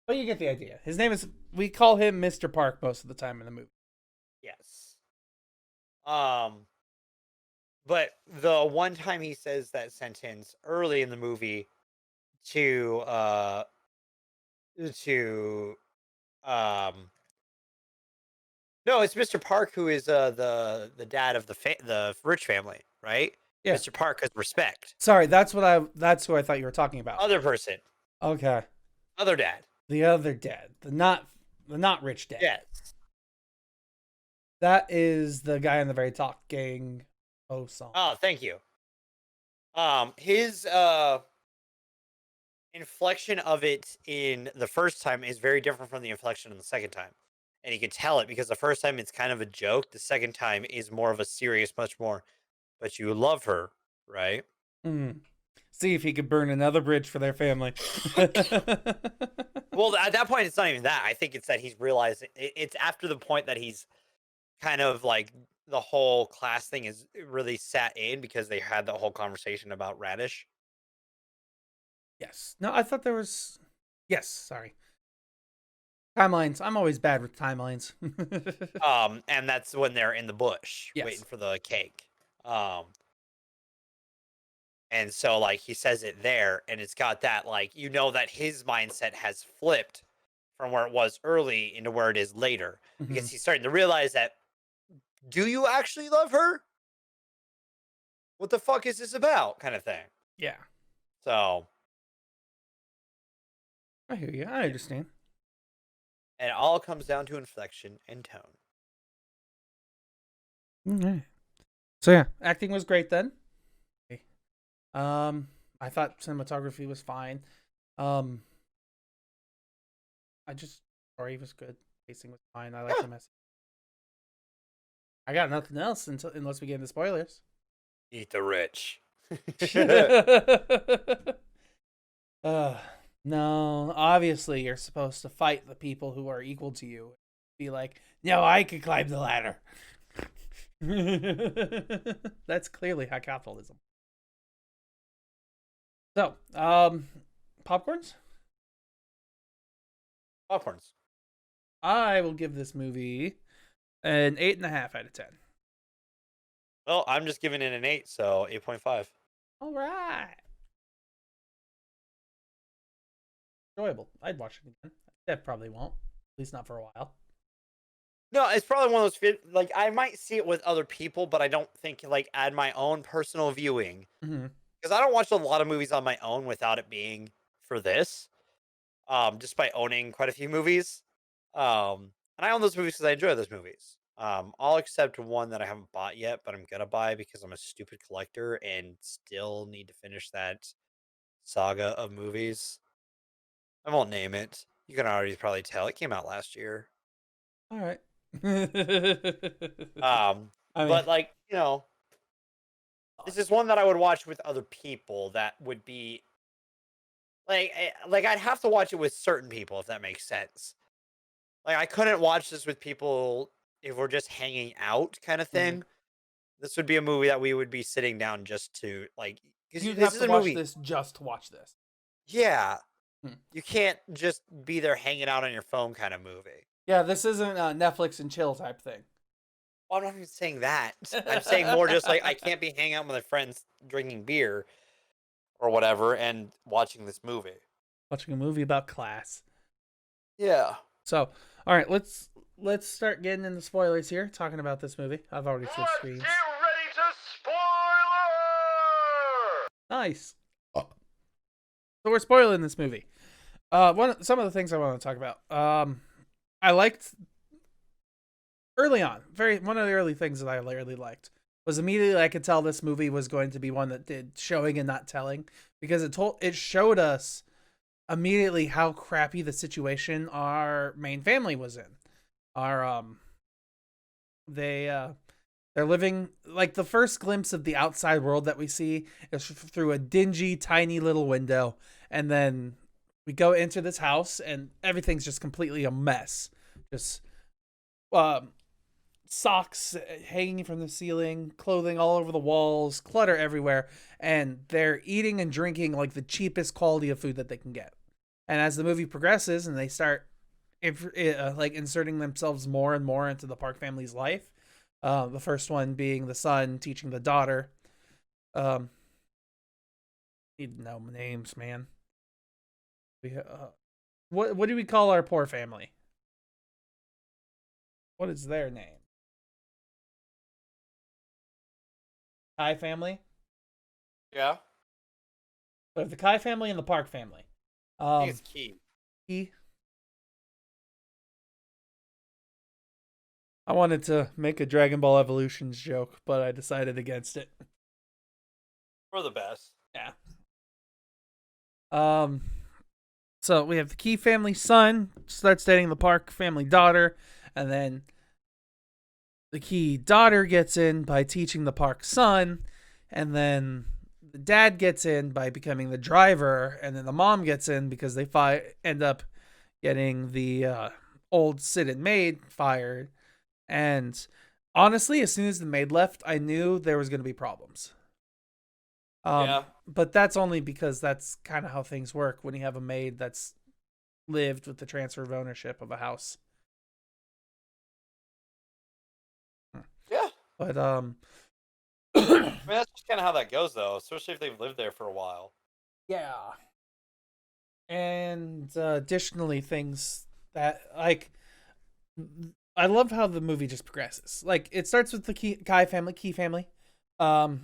But you get the idea. His name is we call him Mr. Park most of the time in the movie. Yes. Um, but the one time he says that sentence early in the movie to to um no, it's Mr. Park who is the dad of the rich family, right? Yeah. Mr. Park has respect. Sorry, that's who I thought you were talking about. Other person, Okay. other dad. The other dad. The not rich dad. Yes. That is the guy in the very top gang. Oh, song. Oh, thank you. His inflection of it in the first time is very different from the inflection in the second time. And you can tell it because the first time it's kind of a joke. The second time is more of a serious, much more, but you love her, right? Mm. See if he could burn another bridge for their family. Well, at that point, it's not even that. I think it's that he's realizing it's after the point that he's kind of like the whole class thing is really sat in because they had the whole conversation about Radish. Yes. No, I thought there was. Yes, sorry. Timelines. I'm always bad with timelines. And that's when they're in the bush Yes. waiting for the cake. Um, and so like he says it there, and it's got that like that his mindset has flipped from where it was early into where it is later Hmm. because he's starting to realize that do you actually love her? What the fuck is this about? Kind of thing. Yeah. So I hear you. I understand. and it all comes down to inflection and tone. Okay. So yeah, acting was great then. Okay. I thought cinematography was fine. Um, I just story was good. Pacing was fine. I like Yeah. the message. I got nothing else unless we get into spoilers. Eat the rich. uh, no, obviously you're supposed to fight the people who are equal to you. Be like, no, I can climb the ladder. That's clearly how capitalism. So, popcorns. Popcorns. I will give this movie an 8.5 out of 10. Well, I'm just giving it an 8, so 8.5. All right. Enjoyable. I'd watch it again. Deb probably won't. At least not for a while. No, it's probably one of those like I might see it with other people, but I don't think like add my own personal viewing Mm-hmm. because I don't watch a lot of movies on my own without it being for this. Just by owning quite a few movies. And I own those movies because I enjoy those movies. All except one that I haven't bought yet, but I'm gonna buy because I'm a stupid collector and still need to finish that saga of movies. I won't name it. You can already probably tell it came out last year. All right. Um, I mean, but like this is one that I would watch with other people. That would be like I'd have to watch it with certain people if that makes sense. Like I couldn't watch this with people if we're just hanging out kind of mhm. thing. This would be a movie that we would be sitting down just to like because You'd this have is to a watch movie. this just to watch this. Yeah, Hmm. you can't just be there hanging out on your phone kind of movie. Yeah, this isn't a Netflix and chill type thing. Well, I'm not even saying that. I'm saying more just like I can't be hanging out with my friends drinking beer or whatever and watching this movie. Watching a movie about class. Yeah. So, all right, let's start getting into spoilers here. Talking about this movie, I've already switched Let's screens. get ready to spoiler! Nice. So we're spoiling this movie. Some of the things I want to talk about. I liked early on. One of the early things that I really liked was immediately I could tell this movie was going to be one that did showing and not telling because it showed us immediately how crappy the situation our main family was in. Our they they're living like the first glimpse of the outside world that we see is through a dingy tiny little window, and then we go into this house and everything's just completely a mess. Just um socks hanging from the ceiling, clothing all over the walls, clutter everywhere, and they're eating and drinking like the cheapest quality of food that they can get. And as the movie progresses and they start like inserting themselves more and more into the Park family's life, the first one being the son teaching the daughter. Um, need to know names, man. What do we call our poor family? What is their name? Kai family. Yeah. So the Kai family and the Park family. I think it's key. He I wanted to make a Dragon Ball Evolutions joke, but I decided against it. For the best. Yeah. Um. So we have the Key family son starts dating the Park family daughter, and then the Key daughter gets in by teaching the Park son, and then the dad gets in by becoming the driver, and then the mom gets in because they end up getting the old Sid and maid fired. And honestly, as soon as the maid left, I knew there was going to be problems. Yeah. But that's only because that's kind of how things work when you have a maid that's lived with the transfer of ownership of a house. Yeah. But I mean, that's just kind of how that goes, though, especially if they've lived there for a while. yeah. And additionally, things that like I love how the movie just progresses. Like it starts with the Key family, um,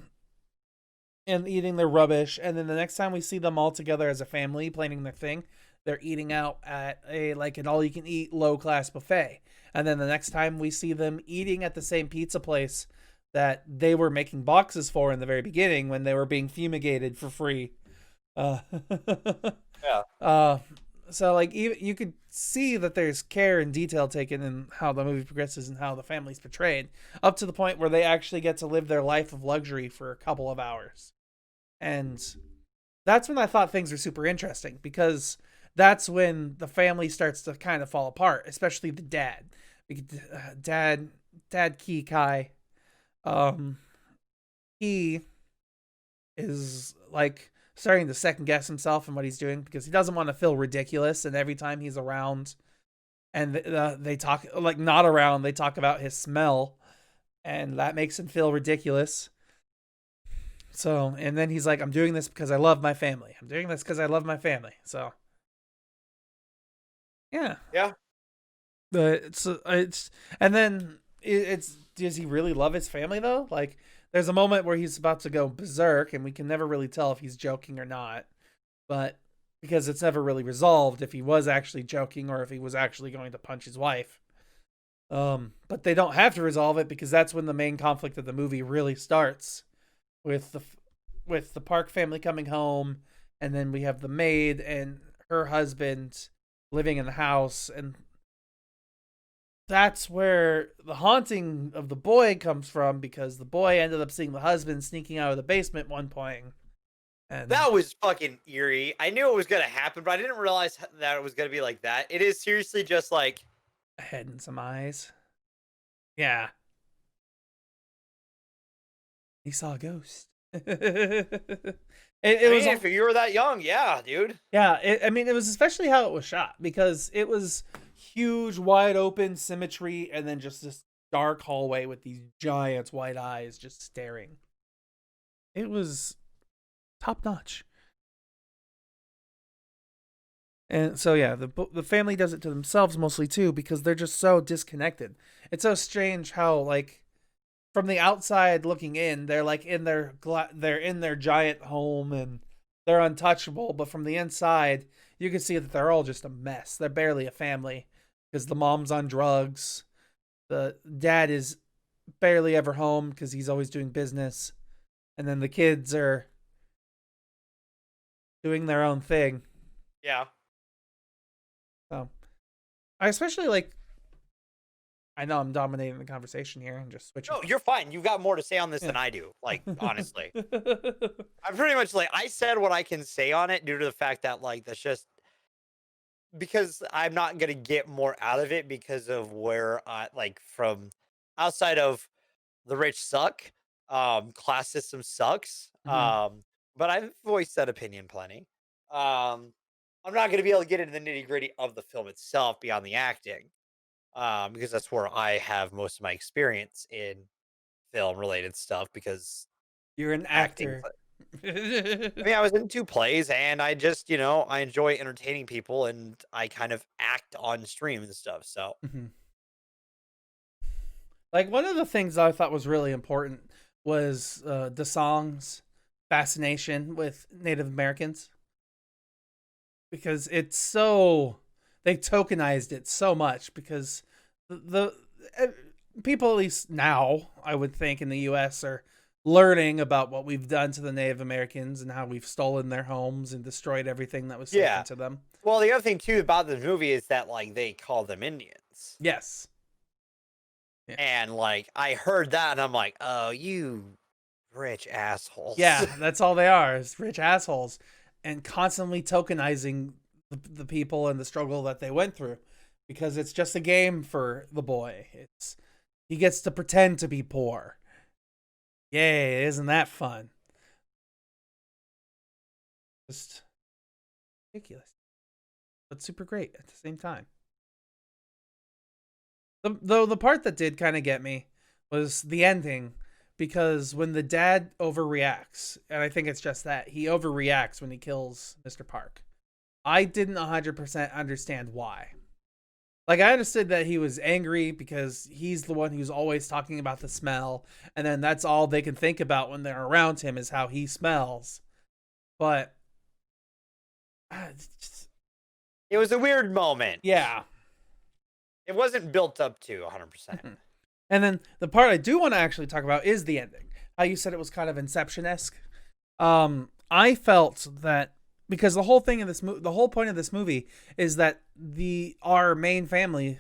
and eating their rubbish, and then the next time we see them all together as a family planning their thing, they're eating out at a like an all you can eat low class buffet. And then the next time we see them eating at the same pizza place that they were making boxes for in the very beginning when they were being fumigated for free. Uh, Yeah. so like you could see that there's care and detail taken in how the movie progresses and how the family's portrayed, up to the point where they actually get to live their life of luxury for a couple of hours. And that's when I thought things were super interesting, because that's when the family starts to kind of fall apart, especially the dad. Dad Key Kai, he is like starting to second guess himself and what he's doing because he doesn't want to feel ridiculous. And every time he's around and they talk, like not around, they talk about his smell, and that makes him feel ridiculous. So, and then he's like, I'm doing this because I love my family. I'm doing this because I love my family. So, yeah. Yeah. But it's and then it's does he really love his family though? Like, there's a moment where he's about to go berserk, and we can never really tell if he's joking or not. But because it's never really resolved if he was actually joking or if he was actually going to punch his wife. But they don't have to resolve it because that's when the main conflict of the movie really starts, with the Park family coming home, and then we have the maid and her husband living in the house, and that's where the haunting of the boy comes from, because the boy ended up seeing the husband sneaking out of the basement at one point. And That was fucking eerie. I knew it was going to happen, but I didn't realize that it was going to be like that. It is seriously just like a head and some eyes. Yeah. He saw a ghost. It was if you were that young, yeah, dude. Yeah, I mean, it was especially how it was shot, because it was huge, wide open symmetry, and then just this dark hallway with these giant white eyes just staring. It was top notch. And so yeah, the family does it to themselves mostly too, because they're just so disconnected. It's so strange how, like, from the outside looking in, they're like they're in their giant home and they're untouchable, but from the inside, you can see that they're all just a mess. They're barely a family because the mom's on drugs, the dad is barely ever home because he's always doing business, and then the kids are doing their own thing. Yeah. So, I especially like. I know I'm dominating the conversation here and just switching. No, you're fine. You've got more to say on this than I do. Like, honestly. I'm pretty much like, I said what I can say on it due to the fact that, like, that's just because I'm not going to get more out of it because of where like, from outside of the rich suck, class system sucks. But I've voiced that opinion plenty. I'm not going to be able to get into the nitty gritty of the film itself beyond the acting. Because that's where I have most of my experience in film related stuff, because You're an acting. actor. I mean, I was in 2 plays, and I just, I enjoy entertaining people, and I kind of act on stream and stuff. So, Like, one of the things I thought was really important was the song's fascination with Native Americans, because it's so they tokenized it so much, because the people, at least now, I would think in the U.S., are learning about what we've done to the Native Americans and how we've stolen their homes and destroyed everything that was Yeah. sacred to them. Well, the other thing too about this movie is that like they call them Indians. Yes. Yeah. And like I heard that and I'm like, oh, you rich assholes. Yeah, that's all they are, is rich assholes, and constantly tokenizing the people and the struggle that they went through, because it's just a game for the boy. He gets to pretend to be poor. Yay, isn't that fun? Just ridiculous, but super great at the same time. Though the part that did kind of get me was the ending, because when the dad overreacts, and I think it's just that he overreacts when he kills Mr. Park. I didn't 100% understand why. Like, I understood that he was angry because he's the one who's always talking about the smell, and then that's all they can think about when they're around him is how he smells. But it was a weird moment. Yeah. It wasn't built up to 100%. And then the part I do want to actually talk about is the ending. How you said it was kind of Inception-esque. I felt that because the whole thing in this the whole point of this movie is that our main family,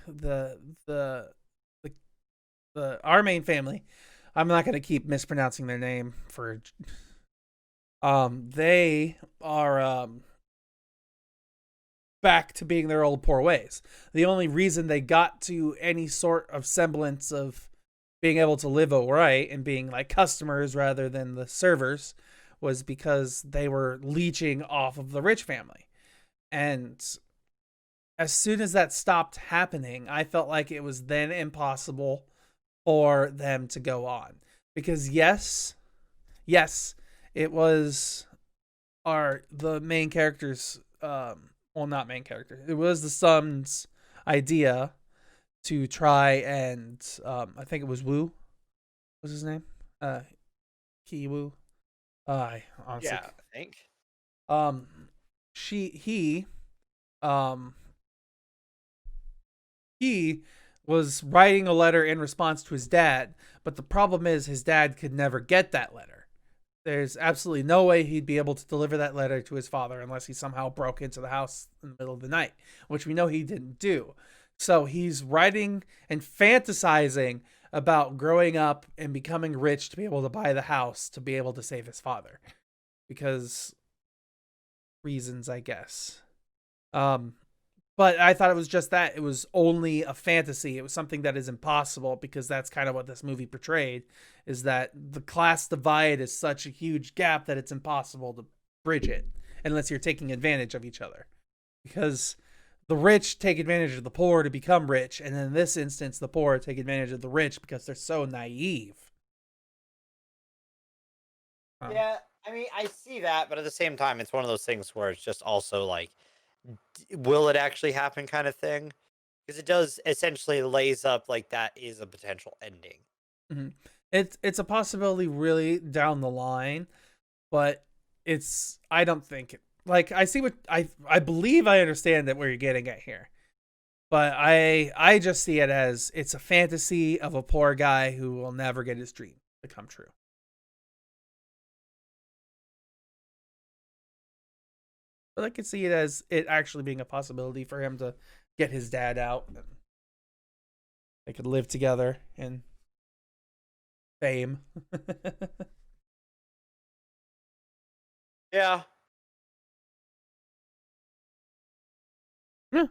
our main family, I'm not going to keep mispronouncing their name for they are back to being their old poor ways. The only reason they got to any sort of semblance of being able to live alright and being like customers rather than the servers was because they were leeching off of the rich family. And as soon as that stopped happening, I felt like it was then impossible for them to go on. Because yes, it was the main character's well, not main character. It was the son's idea to try and I think it was Wu. What's his name? Ki Wu. I honestly, yeah, I think. He was writing a letter in response to his dad, but the problem is his dad could never get that letter. There's absolutely no way he'd be able to deliver that letter to his father unless he somehow broke into the house in the middle of the night, which we know he didn't do. So he's writing and fantasizing about growing up and becoming rich to be able to buy the house to be able to save his father. Because reasons, I guess. But I thought it was just that. It was only a fantasy. It was something that is impossible, because that's kind of what this movie portrayed, is that the class divide is such a huge gap that it's impossible to bridge it unless you're taking advantage of each other. Because the rich take advantage of the poor to become rich, and in this instance, the poor take advantage of the rich because they're so naive. Yeah, I mean, I see that, but at the same time, it's one of those things where it's just also like, will it actually happen kind of thing? Because it does essentially lays up like that is a potential ending. Mm-hmm. It's a possibility really down the line, but I don't think like I see what I believe I understand that where you're getting at here. But I just see it as it's a fantasy of a poor guy who will never get his dream to come true. But I could see it as it actually being a possibility for him to get his dad out and they could live together in fame. Yeah. Yeah.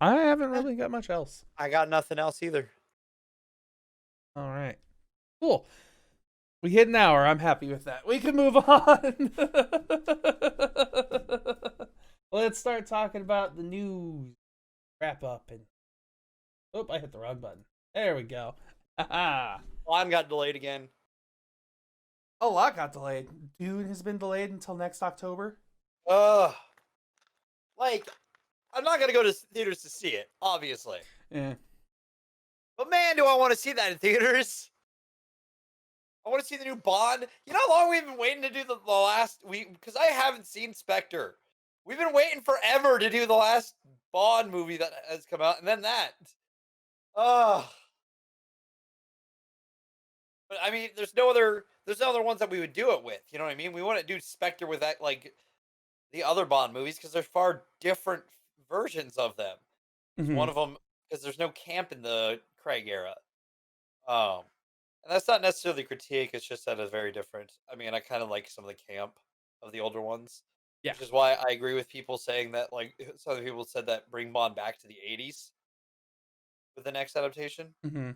I haven't really got much else. I got nothing else either. All right. Cool. We hit an hour. I'm happy with that. We can move on. Let's start talking about the news wrap up. And oh, I hit the wrong button. There we go. Juan got delayed again. A lot got delayed. Dune has been delayed until next October. Like, I'm not gonna go to theaters to see it, obviously. Yeah. But man, do I want to see that in theaters? I want to see the new Bond. You know how long we've been waiting to do the last week? Because I haven't seen Spectre. We've been waiting forever to do the last Bond movie that has come out, and then that. But I mean, there's no other ones that we would do it with. You know what I mean? We wouldn't do Spectre with that like the other Bond movies because there's far different versions of them. It's Hmm. one of them because there's no camp in the Craig era. Um, and that's not necessarily critique. It's just that it's very different. I mean, I kind of like some of the camp of the older ones, Yeah. which is why I agree with people saying that. Like some people said that bring Bond back to the '80s with the next adaptation, Hmm.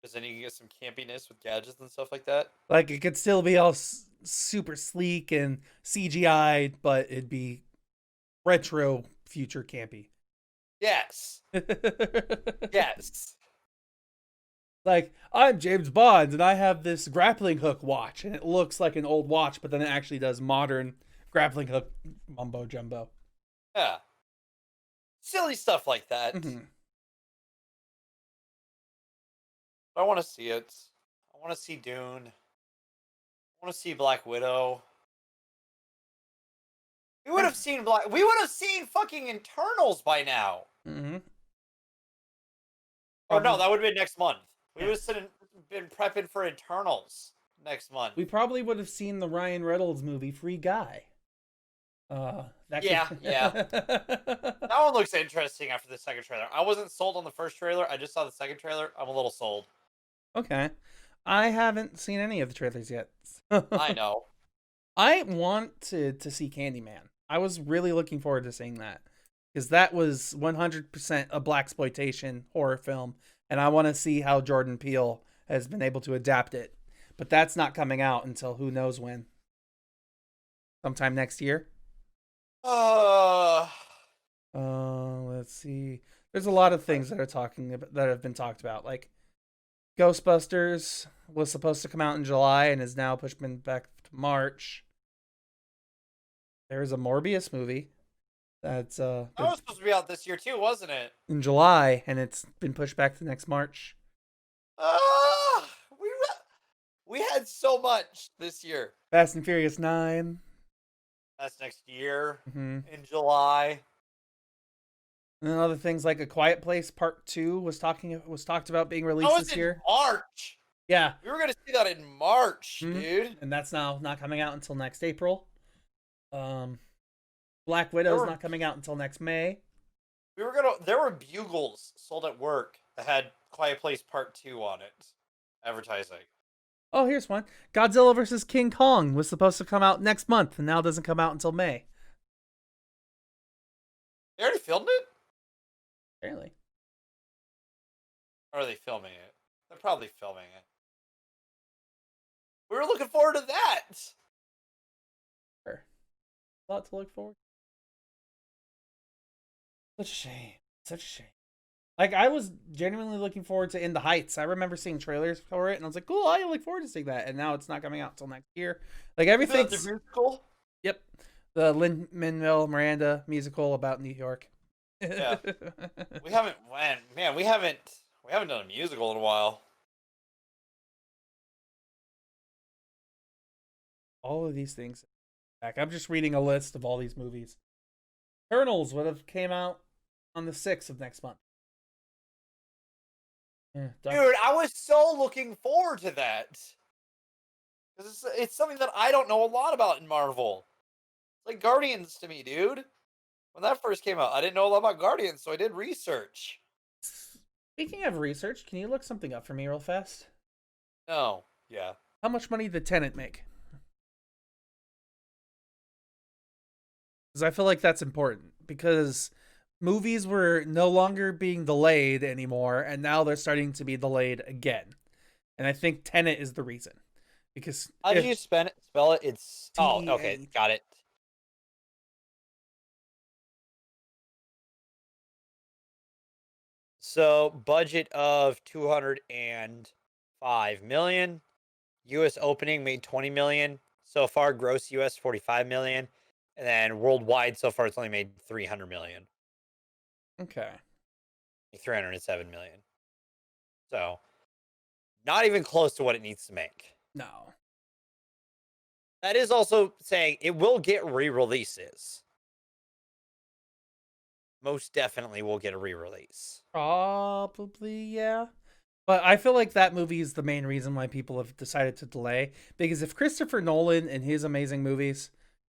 because then you can get some campiness with gadgets and stuff like that. Like it could still be all super sleek and CGI, but it'd be retro future campy. Yes, yes. Like, I'm James Bond and I have this grappling hook watch and it looks like an old watch, but then it actually does modern grappling hook mumbo jumbo. Yeah, silly stuff like that. Hmm. I want to see it. I want to see Dune. I want to see Black Widow. We would have seen Black. We would have seen fucking Internals by now. Hmm. Or no, Probably, that would have been next month. We yeah. would have been prepping for Internals next month. We probably would have seen the Ryan Reynolds movie Free Guy. That Yeah, could. yeah. That one looks interesting after the second trailer. I wasn't sold on the first trailer. I just saw the second trailer. I'm a little sold. Okay. I haven't seen any of the trailers yet. I know. I want to see Candyman. I was really looking forward to seeing that because that was 100% a blaxploitation horror film, and I want to see how Jordan Peele has been able to adapt it. But that's not coming out until who knows when. Sometime next year. Uh, Let's see. There's a lot of things that are talking about, that have been talked about. Like Ghostbusters was supposed to come out in July and is now pushed back to March. There's a Morbius movie that's that was supposed to be out this year too, wasn't it? in July and it's been pushed back to next March. Ah, we had so much this year. Fast and Furious 9. That's next year Mm-hmm. in July. And then other things like A Quiet Place Part 2 was talked about being That released was this in year. March. Yeah. We were gonna see that in March, Mhm. dude. And that's now not coming out until next April. Um Black There Widow's were not coming out until next May. there were bugles sold at work that had Quiet Place Part 2 on it. Advertising. Oh, here's one. Godzilla vs. King Kong was supposed to come out next month and now doesn't come out until May. They already filmed it? Apparently. Or are they filming it? They're probably filming it. We were looking forward to that. Sure. A lot to look forward. Such a shame. Such a shame. Like I was genuinely looking forward to In the Heights. I remember seeing trailers for it, and I was like, "Cool, I look forward to seeing that." And now it's not coming out until next year. Like Isn't that everything's the musical? yep, the Lin-Manuel Miranda musical about New York. Yeah. We haven't we haven't done a musical in a while. All of these things. Back. I'm just reading a list of all these movies. Eternals would have came out on the 6th of next month. Yeah, Dude, I was so looking forward to that. Because it's something that I don't know a lot about in Marvel. It's like Guardians to me, dude. When that first came out, I didn't know a lot about Guardians, so I did research. Speaking of research, can you look something up for me real fast? No. Yeah. How much money did Tenet make? Because I feel like that's important. Because movies were no longer being delayed anymore, and now they're starting to be delayed again. And I think Tenet is the reason. Because How do you spell it? It's okay, T-A. got it. So budget of 205 million. US opening made 20 million. So far, gross US 45 million. And then worldwide so far it's only made 300 million. Okay. 307 million. So not even close to what it needs to make. No. That is also saying it will get re-releases. Most definitely will get a re-release. Probably, yeah. But I feel like that movie is the main reason why people have decided to delay. Because if Christopher Nolan and his amazing movies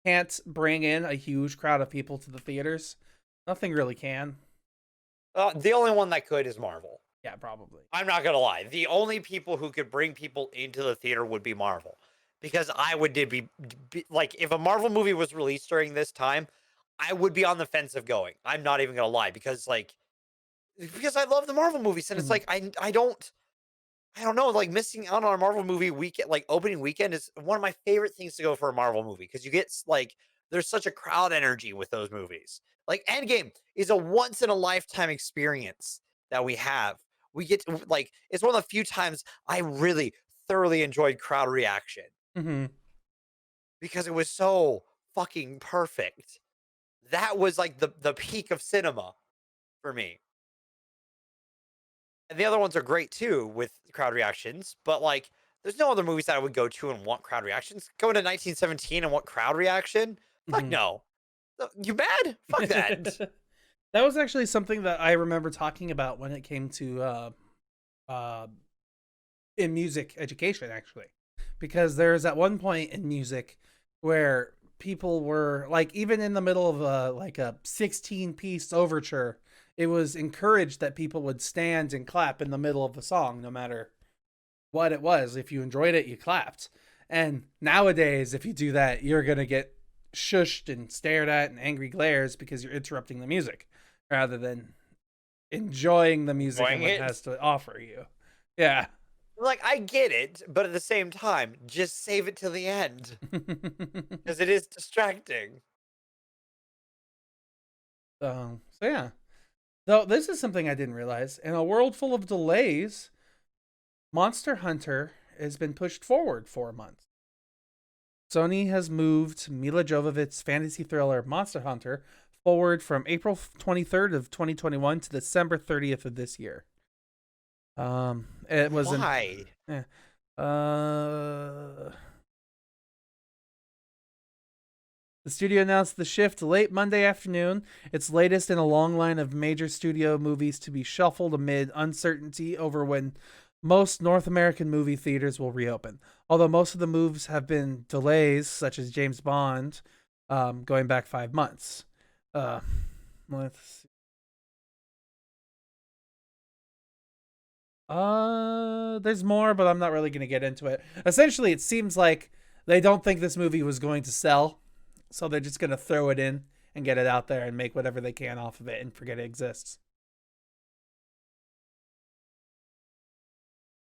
can't bring in a huge crowd of people to the theaters, nothing really can. The only one that could is Marvel. Yeah, probably. I'm not gonna lie. The only people who could bring people into the theater would be Marvel, because I would be like, if a Marvel movie was released during this time, I would be on the fence of going. I'm not even gonna lie, because I love the Marvel movies, and it's Mhm. like I don't know, like missing out on a Marvel movie weekend, like opening weekend, is one of my favorite things to go for a Marvel movie, because you get like there's such a crowd energy with those movies. Like Endgame is a once in a lifetime experience that we have. We get to, like, it's one of the few times I really thoroughly enjoyed crowd reaction Mhm. because it was so fucking perfect. That was like the peak of cinema for me. And the other ones are great too with crowd reactions, but like there's no other movies that I would go to and want crowd reactions. Going to 1917 and want crowd reaction? Fuck Mhm. no. You mad? Fuck that. That was actually something that I remember talking about when it came to uh in music education, actually, because there's at one point in music where people were like, even in the middle of a 16 piece overture, it was encouraged that people would stand and clap in the middle of the song no matter what it was. If you enjoyed it, you clapped. And nowadays, if you do that, you're gonna get shushed and stared at and angry glares because you're interrupting the music rather than enjoying the music and Enjoying what it it? has to offer you. Yeah. Like, I get it, but at the same time, just save it till the end because it is distracting. So yeah. Though this is something I didn't realize. In a world full of delays, Monster Hunter has been pushed forward 4 months. Sony has moved Mila Jovovich's fantasy thriller Monster Hunter forward from April 23rd of 2021 to December 30th of this year. It was an Why? eh, uh the studio announced the shift late Monday afternoon, its latest in a long line of major studio movies to be shuffled amid uncertainty over when most North American movie theaters will reopen. Although most of the moves have been delays, such as James Bond, going back 5 months. Uh, let's see. There's more, but I'm not really going to get into it. Essentially, it seems like they don't think this movie was going to sell, so they're just going to throw it in and get it out there and make whatever they can off of it and forget it exists.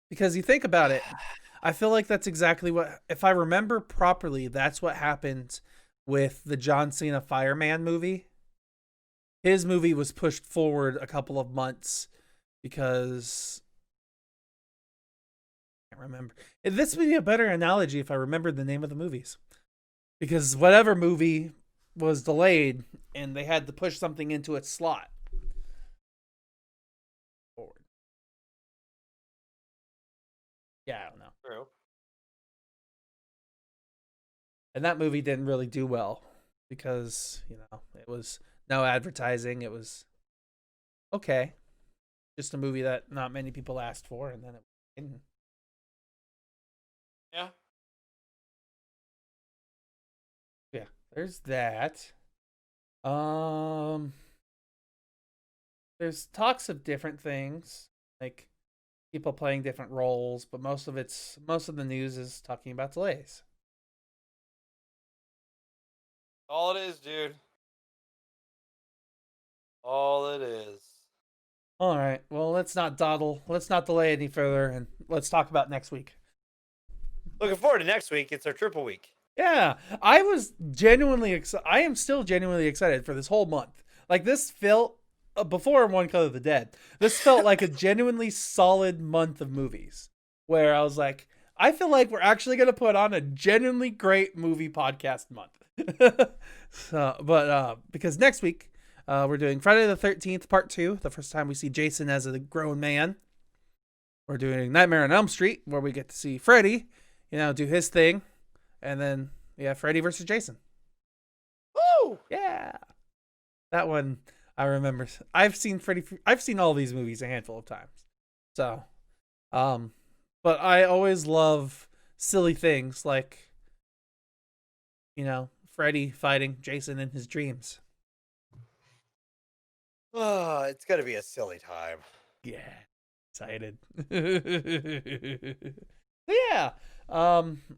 Because you think about it, I feel like that's exactly what, if I remember properly, that's what happened with the John Cena Fireman movie. His movie was pushed forward a couple of months because I can't remember. This would be a better analogy if I remembered the name of the movies. Because whatever movie was delayed and they had to push something into its slot forward. Yeah, I don't know. True. And that movie didn't really do well because, it was no advertising. It was okay. Just a movie that not many people asked for, and then it didn't. Yeah. Yeah, there's that. Um there's talks of different things, like people playing different roles, but most of the news is talking about delays. All it is, dude. All it is. All right. Well, let's not dawdle. Let's not delay any further, and let's talk about next week. Looking forward to next week. It's our triple week. Yeah, I was genuinely excited. I am still genuinely excited for this whole month. Like this felt before One Cut of the Dead. This felt like a genuinely solid month of movies, where I was like, I feel like we're actually gonna put on a genuinely great movie podcast month. But because next week we're doing Friday the 13th Part 2, the first time we see Jason as a grown man. We're doing Nightmare on Elm Street, where we get to see Freddy, do his thing. And then Freddy versus Jason. Woo! Yeah. That one I remember. I've seen all these movies a handful of times. So But I always love silly things like, Freddy fighting Jason in his dreams. Oh, it's gonna be a silly time. Yeah, excited. Yeah.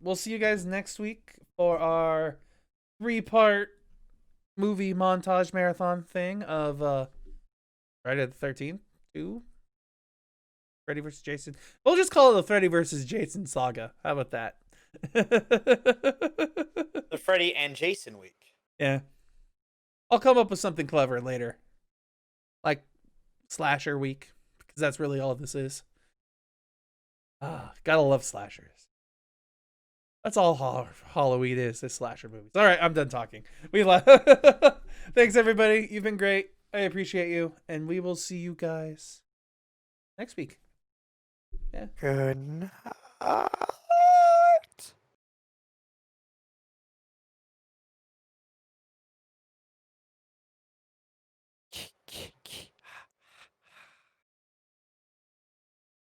We'll see you guys next week for our 3-part movie montage marathon thing of Friday the 13th, 2 Freddy vs. Jason. We'll just call it the Freddy vs. Jason saga. How about that? The Freddy and Jason week. Yeah. I'll come up with something clever later. Like slasher week, because that's really all this is. Gotta love slashers. That's all Halloween is slasher movies. All right, I'm done talking. Thanks, everybody. You've been great. I appreciate you. And we will see you guys next week. Yeah. Good night.